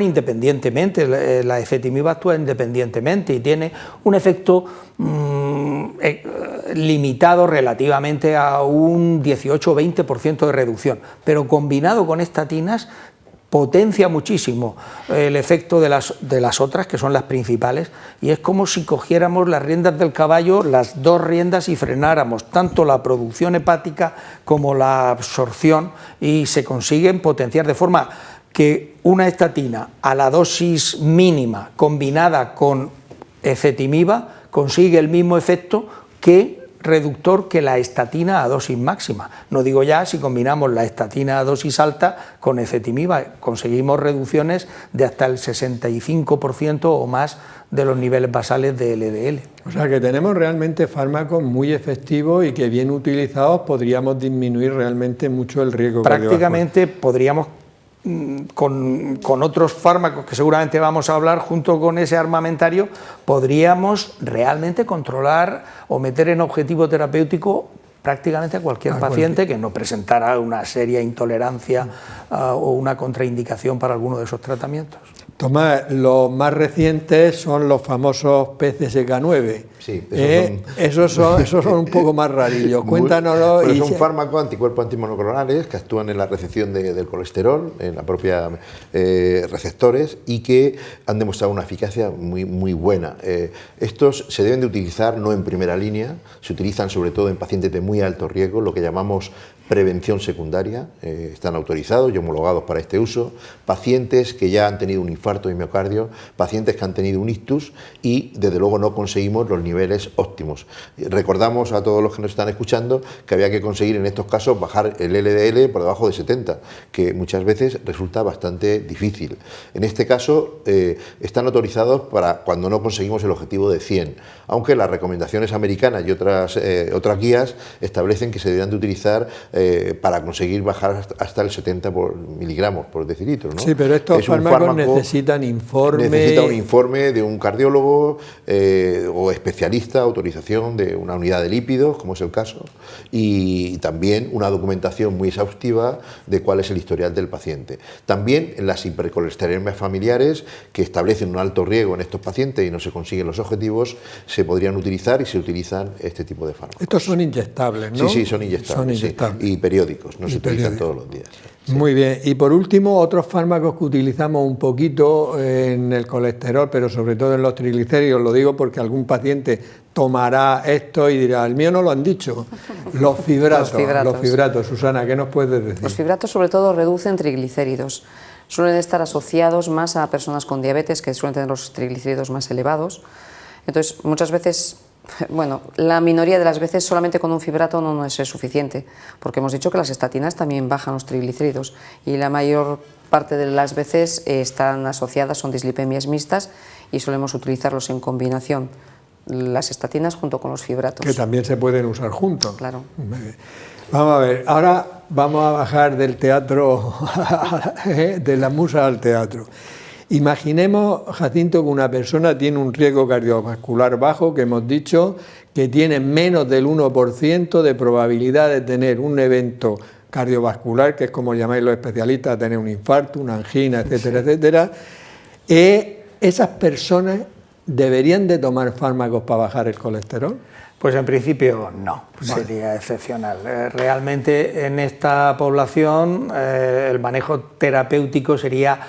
independientemente, la ecetimiba actúa independientemente y tiene un efecto limitado relativamente a un 18 o 20% de reducción, pero combinado con estatinas potencia muchísimo el efecto de las otras, que son las principales, y es como si cogiéramos las riendas del caballo, las dos riendas, y frenáramos tanto la producción hepática como la absorción, y se consiguen potenciar de forma que una estatina a la dosis mínima combinada con ezetimiba consigue el mismo efecto reductor que la estatina a dosis máxima. No digo ya si combinamos la estatina a dosis alta con ezetimiba, conseguimos reducciones de hasta el 65% o más de los niveles basales de LDL. O sea que tenemos realmente fármacos muy efectivos y que bien utilizados podríamos disminuir realmente mucho el riesgo cardiovascular. Prácticamente podríamos, con otros fármacos que seguramente vamos a hablar, junto con ese armamentario, podríamos realmente controlar o meter en objetivo terapéutico prácticamente a cualquier paciente que no presentara una seria intolerancia o una contraindicación para alguno de esos tratamientos. Tomás, los más recientes son los famosos PCSK9. Sí, esos son un poco más rarillos. Cuéntanoslo. Bueno, son fármacos anticuerpos antimonoclonales que actúan en la recepción del colesterol, en la propia receptores, y que han demostrado una eficacia muy buena. Estos se deben de utilizar no en primera línea, se utilizan sobre todo en pacientes de muy alto riesgo, lo que llamamos prevención secundaria, están autorizados y homologados para este uso, pacientes que ya han tenido un infarto de miocardio, pacientes que han tenido un ictus y desde luego no conseguimos los niveles óptimos. Recordamos a todos los que nos están escuchando que había que conseguir en estos casos bajar el LDL por debajo de 70, que muchas veces resulta bastante difícil. En este caso están autorizados para cuando no conseguimos el objetivo de 100, aunque las recomendaciones americanas y otras guías establecen que se deberían de utilizar para conseguir bajar hasta el 70 miligramos por decilitro, ¿no? Sí, pero estos fármacos necesitan informe. Necesita un informe de un cardiólogo o especialista, autorización de una unidad de lípidos, como es el caso, y también una documentación muy exhaustiva de cuál es el historial del paciente. También en las hipercolesteremias familiares, que establecen un alto riesgo en estos pacientes y no se consiguen los objetivos, se podrían utilizar y se utilizan este tipo de fármacos. Estos son inyectables, ¿no? Sí, son inyectables. Sí. Y periódicos, no se utilizan todos los días. Sí. Muy bien. Y por último, otros fármacos que utilizamos un poquito en el colesterol, pero sobre todo en los triglicéridos, lo digo porque algún paciente tomará esto y dirá, el mío no lo han dicho. Los fibratos. Los fibratos. Susana, ¿qué nos puedes decir? Los fibratos sobre todo reducen triglicéridos. Suelen estar asociados más a personas con diabetes, que suelen tener los triglicéridos más elevados. Entonces, muchas veces, bueno, la minoría de las veces solamente con un fibrato no es suficiente, porque hemos dicho que las estatinas también bajan los triglicéridos y la mayor parte de las veces están asociadas, son dislipemias mixtas y solemos utilizarlos en combinación, las estatinas junto con los fibratos. Que también se pueden usar juntos. Claro. Vamos a ver, ahora vamos a bajar del teatro, de la musa al teatro. Imaginemos, Jacinto, que una persona tiene un riesgo cardiovascular bajo, que hemos dicho que tiene menos del 1% de probabilidad de tener un evento cardiovascular, que es como llamáis los especialistas, tener un infarto, una angina, etcétera, etcétera. ¿Esas personas deberían de tomar fármacos para bajar el colesterol? Pues en principio no, sería excepcional. Realmente en esta población el manejo terapéutico sería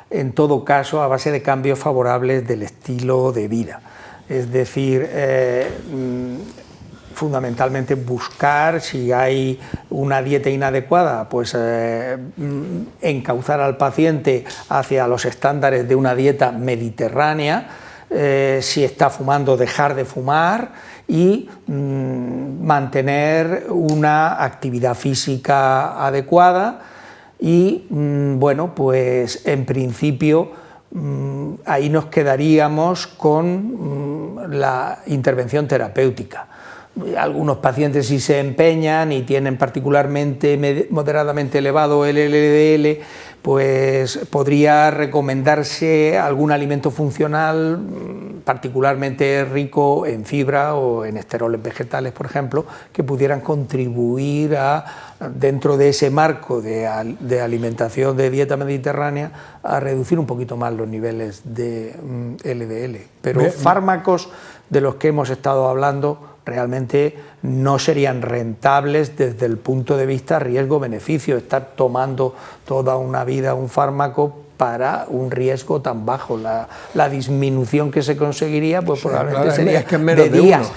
en todo caso a base de cambios favorables del estilo de vida. Es decir, fundamentalmente buscar, si hay una dieta inadecuada, pues encauzar al paciente hacia los estándares de una dieta mediterránea, si está fumando, dejar de fumar y mantener una actividad física adecuada. Y bueno, pues en principio ahí nos quedaríamos con la intervención terapéutica. Algunos pacientes si se empeñan y tienen particularmente moderadamente elevado el LDL, pues podría recomendarse algún alimento funcional particularmente rico en fibra o en esteroles vegetales, por ejemplo, que pudieran contribuir dentro de ese marco de alimentación de dieta mediterránea, a reducir un poquito más los niveles de LDL. Pero fármacos de los que hemos estado hablando realmente no serían rentables desde el punto de vista riesgo-beneficio. Estar tomando toda una vida un fármaco para un riesgo tan bajo. La disminución que se conseguiría, pues probablemente sería es que es menos de de días,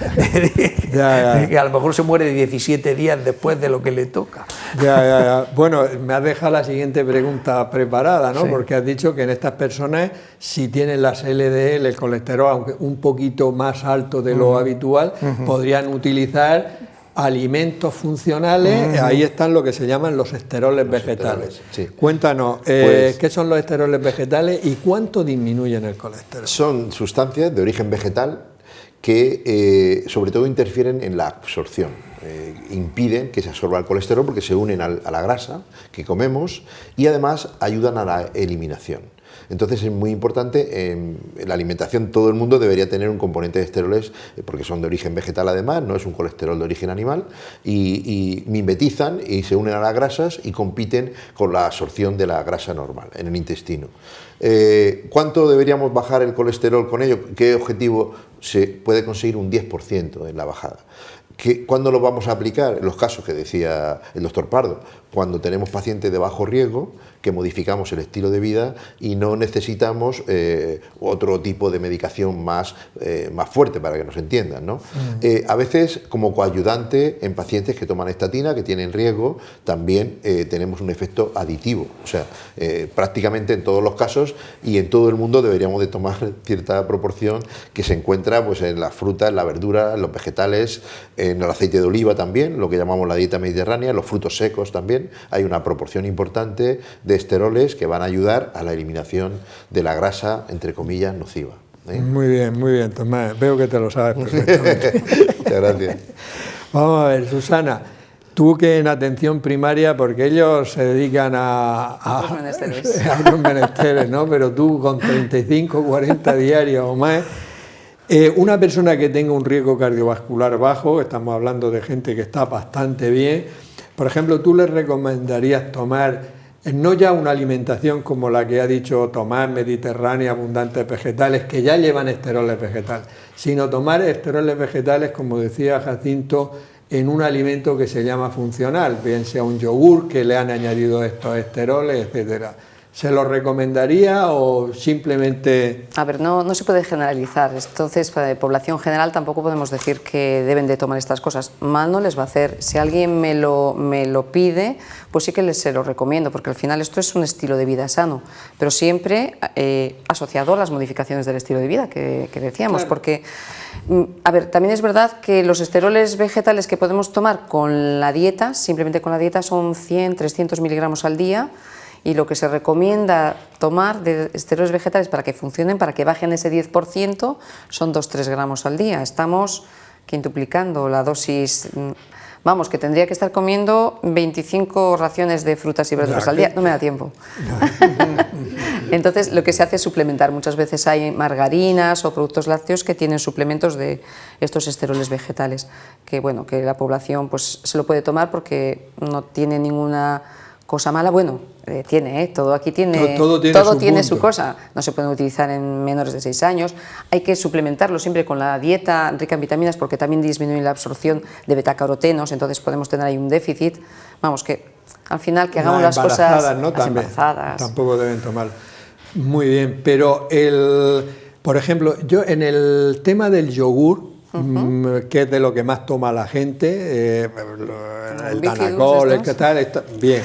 ya. que a lo mejor se muere de 17 días después de lo que le toca. Ya. Bueno, me has dejado la siguiente pregunta preparada, ¿no? Sí. Porque has dicho que en estas personas, si tienen las LDL, el colesterol, aunque un poquito más alto de lo habitual, podrían utilizar alimentos funcionales. Ahí están lo que se llaman los esteroles vegetales. Sí. Cuéntanos, ¿qué son los esteroles vegetales y cuánto disminuyen el colesterol? Son sustancias de origen vegetal que sobre todo interfieren en la absorción, impiden que se absorba el colesterol porque se unen a la grasa que comemos y además ayudan a la eliminación. Entonces es muy importante, en la alimentación todo el mundo debería tener un componente de esteroles porque son de origen vegetal además, no es un colesterol de origen animal y mimetizan y se unen a las grasas y compiten con la absorción de la grasa normal en el intestino. ¿Cuánto deberíamos bajar el colesterol con ello? ¿Qué objetivo? Se puede conseguir un 10% en la bajada. ¿Cuándo lo vamos a aplicar? En los casos que decía el doctor Pardo, cuando tenemos pacientes de bajo riesgo, que modificamos el estilo de vida y no necesitamos otro tipo de medicación más fuerte, para que nos entiendan, ¿no? A veces, como coayudante en pacientes que toman estatina, que tienen riesgo, también tenemos un efecto aditivo. O sea, prácticamente en todos los casos y en todo el mundo deberíamos de tomar cierta proporción que se encuentra pues, en las frutas, en la verdura, en los vegetales, en el aceite de oliva también, lo que llamamos la dieta mediterránea, en los frutos secos también. Hay una proporción importante de esteroles que van a ayudar a la eliminación de la grasa, entre comillas, nociva. Muy bien, Tomás. Veo que te lo sabes perfectamente. Muchas gracias. Vamos a ver, Susana, tú que en atención primaria, porque ellos se dedican a otros menesteres, ¿no? Pero tú con 35, 40 diarios o más, una persona que tenga un riesgo cardiovascular bajo, estamos hablando de gente que está bastante bien, por ejemplo, tú les recomendarías tomar no ya una alimentación como la que ha dicho Tomás, mediterránea, abundantes vegetales, que ya llevan esteroles vegetales, sino tomar esteroles vegetales, como decía Jacinto, en un alimento que se llama funcional, bien sea un yogur que le han añadido estos esteroles, etcétera. ¿Se lo recomendaría o simplemente...? A ver, no se puede generalizar, entonces para la población general tampoco podemos decir que deben de tomar estas cosas. Mal no les va a hacer. Si alguien me lo pide, pues sí que se lo recomiendo, porque al final esto es un estilo de vida sano, pero siempre asociado a las modificaciones del estilo de vida que decíamos, claro. Porque, a ver, también es verdad que los esteroles vegetales que podemos tomar con la dieta, simplemente con la dieta, son 100, 300 miligramos al día, y lo que se recomienda tomar de esteroles vegetales para que funcionen, para que bajen ese 10%, son 2-3 gramos al día. Estamos quintuplicando la dosis, vamos, que tendría que estar comiendo 25 raciones de frutas y verduras al día, no me da tiempo. Entonces, lo que se hace es suplementar. Muchas veces hay margarinas o productos lácteos que tienen suplementos de estos esteroles vegetales, que bueno, que la población pues se lo puede tomar porque no tiene ninguna cosa mala. Bueno, tiene, todo aquí tiene, todo tiene su cosa. No se pueden utilizar en menores de 6 años. Hay que suplementarlo siempre con la dieta rica en vitaminas, porque también disminuye la absorción de betacarotenos, entonces podemos tener ahí un déficit. Vamos, que al final que hagamos las cosas, ¿no? Las embarazadas. Tampoco deben tomar. Muy bien, pero por ejemplo, yo en el tema del yogur, que es de lo que más toma la gente, el Danacol, ¿qué tal? Bien.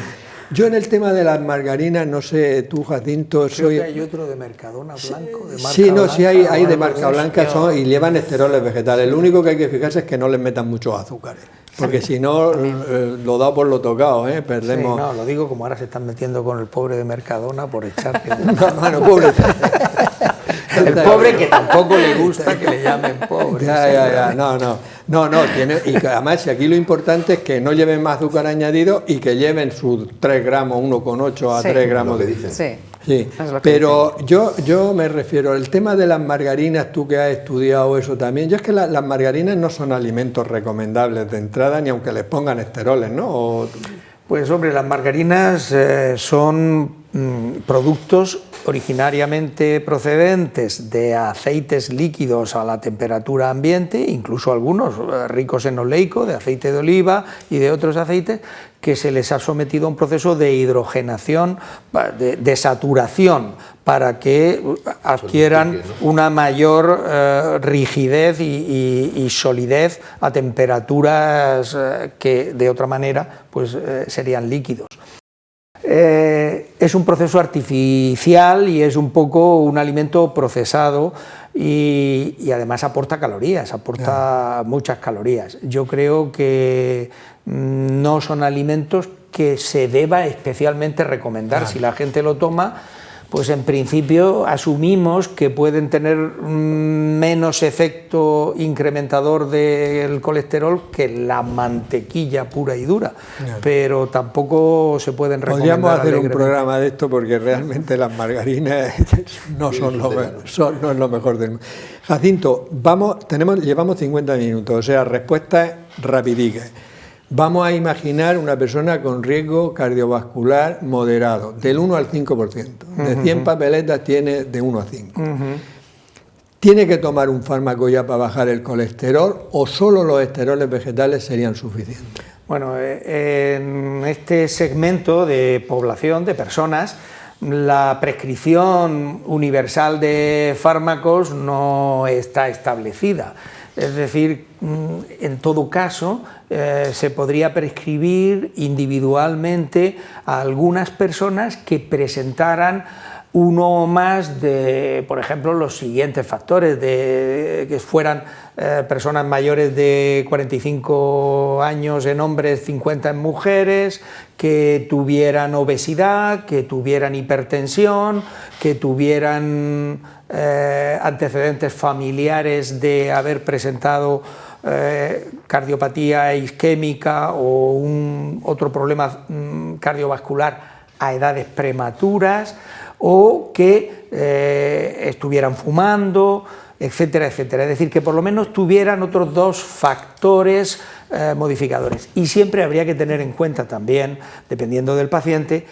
Yo en el tema de las margarinas, no sé, tú, Jacinto, Creo que hay otro de Mercadona blanco, de marca sí, no, blanca, sí hay de marca blanca y llevan esteroles vegetales. Lo único que hay que fijarse es que no les metan muchos azúcares, porque si no, lo da por lo tocado, perdemos... Sí, no, lo digo como ahora se están metiendo con el pobre de Mercadona por echarle... Bueno, pobre... El pobre que tampoco le gusta que le llamen pobre. No, tiene, y además si aquí lo importante es que no lleven más azúcar añadido y que lleven sus 3 gramos, 1,8 a 3 gramos de dicen. Sí, pero yo me refiero al tema de las margarinas, tú que has estudiado eso también, yo es que las margarinas no son alimentos recomendables de entrada, ni aunque les pongan esteroles, ¿no? Pues hombre, las margarinas son productos originariamente procedentes de aceites líquidos a la temperatura ambiente, incluso algunos ricos en oleico, de aceite de oliva y de otros aceites, que se les ha sometido a un proceso de hidrogenación, de saturación, para que adquieran una mayor rigidez y solidez a temperaturas que de otra manera pues, serían líquidos. Es un proceso artificial y es un poco un alimento procesado y además aporta calorías, aporta muchas calorías. Yo creo que no son alimentos que se deba especialmente recomendar. Si la gente lo toma, pues en principio asumimos que pueden tener menos efecto incrementador del colesterol que la mantequilla pura y dura, pero tampoco se pueden recomendar. Podríamos hacer un programa de esto porque realmente las margarinas no son no es lo mejor del mundo. Jacinto, llevamos 50 minutos, o sea, respuestas rapidicas. Vamos a imaginar una persona con riesgo cardiovascular moderado, del 1 al 5%. De 100 papeletas tiene de 1 a 5. ¿Tiene que tomar un fármaco ya para bajar el colesterol o solo los esteroles vegetales serían suficientes? Bueno, en este segmento de población, de personas, la prescripción universal de fármacos no está establecida. Es decir, en todo caso, se podría prescribir individualmente a algunas personas que presentaran uno o más de, por ejemplo, los siguientes factores, que fueran personas mayores de 45 años en hombres, 50 en mujeres, que tuvieran obesidad, que tuvieran hipertensión, que tuvieran antecedentes familiares de haber presentado cardiopatía isquémica o otro problema cardiovascular a edades prematuras, o que estuvieran fumando, etcétera, etcétera. Es decir, que por lo menos tuvieran otros dos factores modificadores. Y siempre habría que tener en cuenta también, dependiendo del paciente,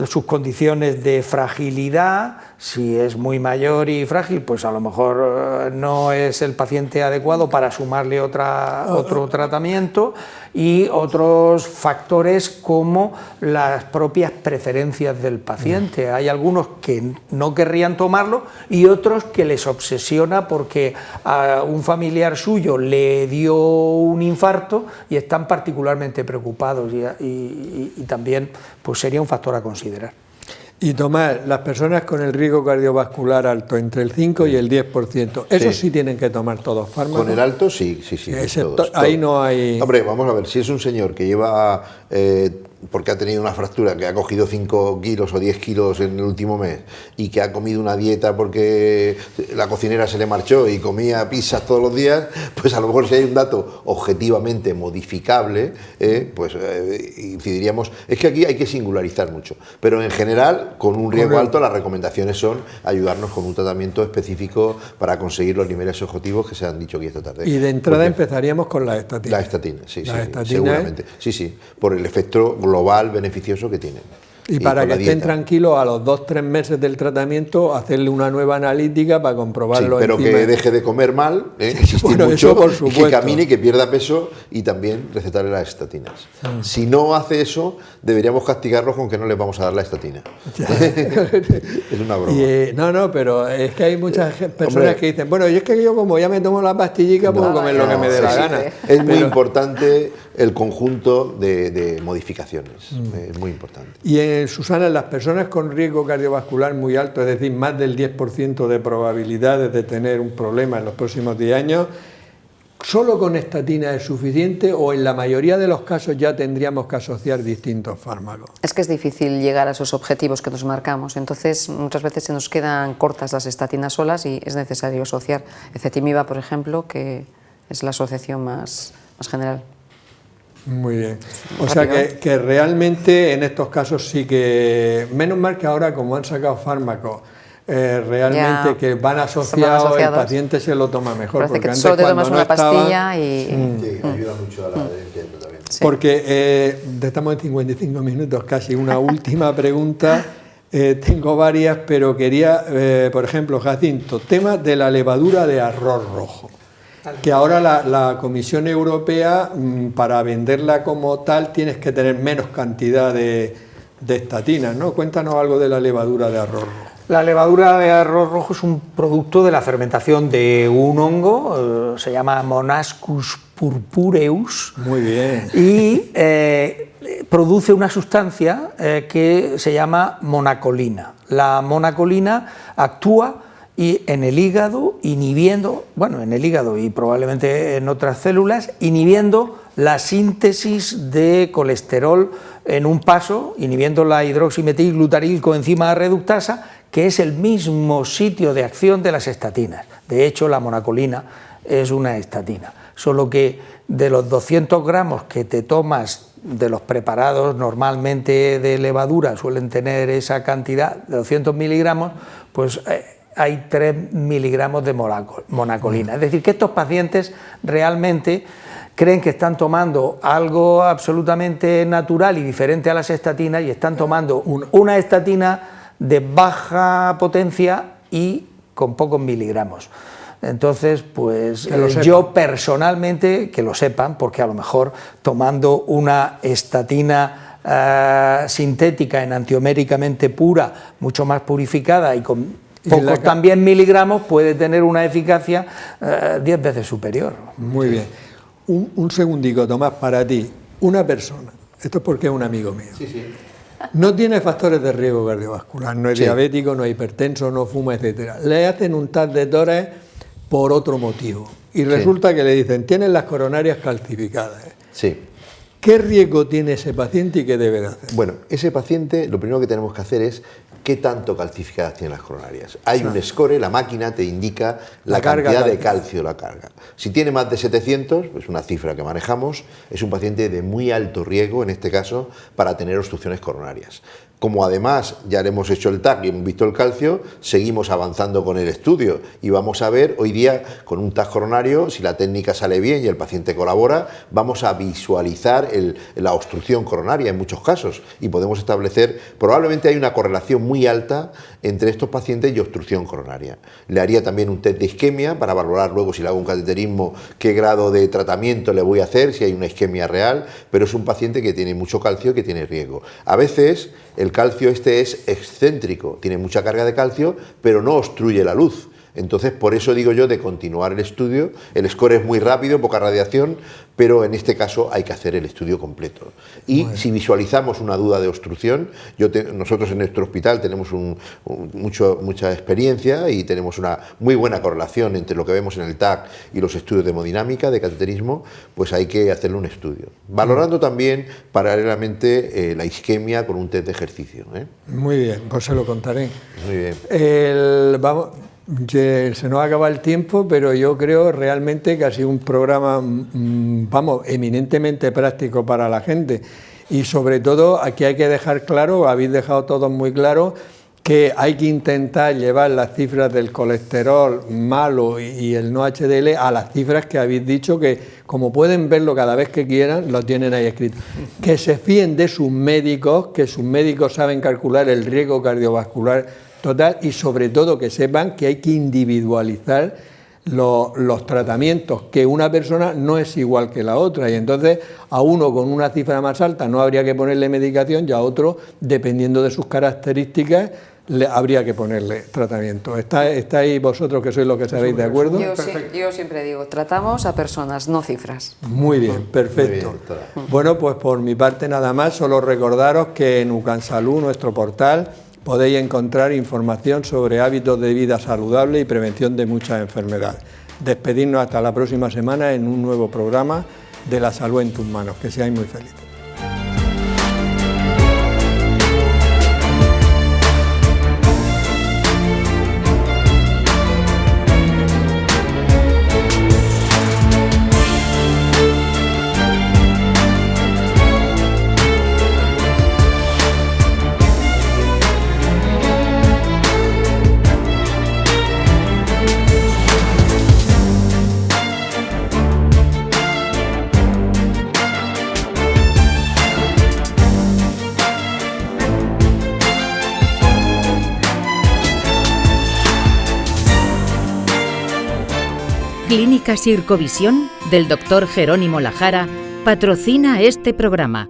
sus condiciones de fragilidad. Si es muy mayor y frágil, pues a lo mejor no es el paciente adecuado para sumarle otro tratamiento, y otros factores como las propias preferencias del paciente. Hay algunos que no querrían tomarlo y otros que les obsesiona porque a un familiar suyo le dio un infarto y están particularmente preocupados, y también pues sería un factor a considerar. Y Tomás, las personas con el riesgo cardiovascular alto, entre el 5 y el 10%, ¿esos sí tienen que tomar todos fármacos? Con el alto sí. Todos. Ahí no hay... Hombre, vamos a ver, si es un señor que lleva, porque ha tenido una fractura, que ha cogido 5 kilos o 10 kilos en el último mes, y que ha comido una dieta porque la cocinera se le marchó y comía pizzas todos los días, pues a lo mejor si hay un dato objetivamente modificable, pues incidiríamos... Es que aquí hay que singularizar mucho, pero en general, con un riesgo alto, las recomendaciones son ayudarnos con un tratamiento específico para conseguir los niveles objetivos que se han dicho aquí esta tarde. Y de entrada empezaríamos con la estatina. La estatina, sí, seguramente. Sí, por el efecto global beneficioso que tienen. Y para que estén tranquilos, a los 2-3 meses del tratamiento, hacerle una nueva analítica para comprobarlo. Pero encima. Que deje de comer mal, insistir mucho, y que camine y que pierda peso, y también recetarle las estatinas. Si no hace eso, deberíamos castigarlos con que no les vamos a dar la estatina. Es una broma. Pero es que hay muchas personas que dicen, bueno, yo es que yo como ya me tomo la pastillica, puedo comer lo que me dé la gana. Es muy importante el conjunto de modificaciones, es muy importante. Y Susana, las personas con riesgo cardiovascular muy alto, es decir, más del 10% de probabilidades de tener un problema en los próximos 10 años, ¿solo con estatina es suficiente o en la mayoría de los casos ya tendríamos que asociar distintos fármacos? Es que es difícil llegar a esos objetivos que nos marcamos, entonces muchas veces se nos quedan cortas las estatinas solas y es necesario asociar ezetimiba, por ejemplo, que es la asociación más general. Muy bien. O sea que realmente en estos casos sí que, menos mal que ahora como han sacado fármacos realmente que van asociados, el paciente se lo toma mejor. Parece porque que antes solo te tomas no una pastilla y... Sí, ayuda mucho a la adherencia también. Porque estamos en 55 minutos casi. Una última pregunta. tengo varias, pero quería, por ejemplo, Jacinto, tema de la levadura de arroz rojo, que ahora la Comisión Europea, para venderla como tal, tienes que tener menos cantidad de estatinas, ¿no? Cuéntanos algo de la levadura de arroz rojo. La levadura de arroz rojo es un producto de la fermentación de un hongo, se llama Monascus purpureus. Muy bien. Y produce una sustancia que se llama monacolina. La monacolina actúa en el hígado, inhibiendo, bueno, en el hígado y probablemente en otras células, inhibiendo la síntesis de colesterol en un paso, inhibiendo la hidroximetilglutaril coenzima reductasa, que es el mismo sitio de acción de las estatinas. De hecho, la monacolina es una estatina, solo que de los 200 gramos que te tomas de los preparados normalmente de levadura, suelen tener esa cantidad de 200 miligramos, pues hay 3 miligramos de monacolina. Es decir, que estos pacientes realmente creen que están tomando algo absolutamente natural y diferente a las estatinas, y están tomando una estatina de baja potencia y con pocos miligramos. Entonces, pues yo personalmente, que lo sepan, porque a lo mejor tomando una estatina sintética enantioméricamente pura, mucho más purificada y con pocos también miligramos, puede tener una eficacia 10 veces superior. Muy bien. Un segundico, Tomás, para ti, una persona, esto es porque es un amigo mío, no tiene factores de riesgo cardiovascular, no es diabético, no es hipertenso, no fuma, etcétera. Le hacen un TAC de tórax por otro motivo y resulta que le dicen, tienes las coronarias calcificadas. Sí. ¿Qué riesgo tiene ese paciente y qué debe de hacer? Bueno, ese paciente lo primero que tenemos que hacer es qué tanto calcificadas tienen las coronarias. Hay un score, la máquina te indica la cantidad de calcio, la carga. Si tiene más de 700, es una cifra que manejamos, es un paciente de muy alto riesgo, en este caso, para tener obstrucciones coronarias. Como además ya le hemos hecho el TAC y hemos visto el calcio, seguimos avanzando con el estudio y vamos a ver hoy día con un TAC coronario, si la técnica sale bien y el paciente colabora, vamos a visualizar la obstrucción coronaria en muchos casos y podemos establecer, probablemente hay una correlación muy alta entre estos pacientes y obstrucción coronaria. Le haría también un test de isquemia para valorar luego si le hago un cateterismo qué grado de tratamiento le voy a hacer, si hay una isquemia real, pero es un paciente que tiene mucho calcio y que tiene riesgo. A veces el calcio este es excéntrico, tiene mucha carga de calcio, pero no obstruye la luz. Entonces, por eso digo yo de continuar el estudio. El score es muy rápido, poca radiación, pero en este caso hay que hacer el estudio completo. Y si visualizamos una duda de obstrucción, nosotros en nuestro hospital tenemos mucha experiencia y tenemos una muy buena correlación entre lo que vemos en el TAC y los estudios de hemodinámica, de cateterismo, pues hay que hacerle un estudio. Valorando también paralelamente la isquemia con un test de ejercicio. Muy bien, pues se lo contaré. Muy bien. Se nos acaba el tiempo, pero yo creo realmente que ha sido un programa, eminentemente práctico para la gente. Y sobre todo, aquí hay que dejar claro, habéis dejado todos muy claro, que hay que intentar llevar las cifras del colesterol malo y el no HDL a las cifras que habéis dicho, que como pueden verlo cada vez que quieran, lo tienen ahí escrito. Que se fíen de sus médicos, que sus médicos saben calcular el riesgo cardiovascular total y sobre todo que sepan que hay que individualizar los tratamientos, que una persona no es igual que la otra y entonces a uno con una cifra más alta no habría que ponerle medicación y a otro, dependiendo de sus características, habría que ponerle tratamiento. ¿Estáis vosotros, que sois los que sabéis, de acuerdo? Yo siempre digo, tratamos a personas, no cifras. Muy bien, perfecto. Muy bien, bueno, pues por mi parte nada más, solo recordaros que en Ucansalud, nuestro portal, podéis encontrar información sobre hábitos de vida saludable y prevención de muchas enfermedades. Despedirnos hasta la próxima semana en un nuevo programa de La Salud en tus manos. Que seáis muy felices. Clínica Sircovisión del Dr. Jerónimo Lajara patrocina este programa.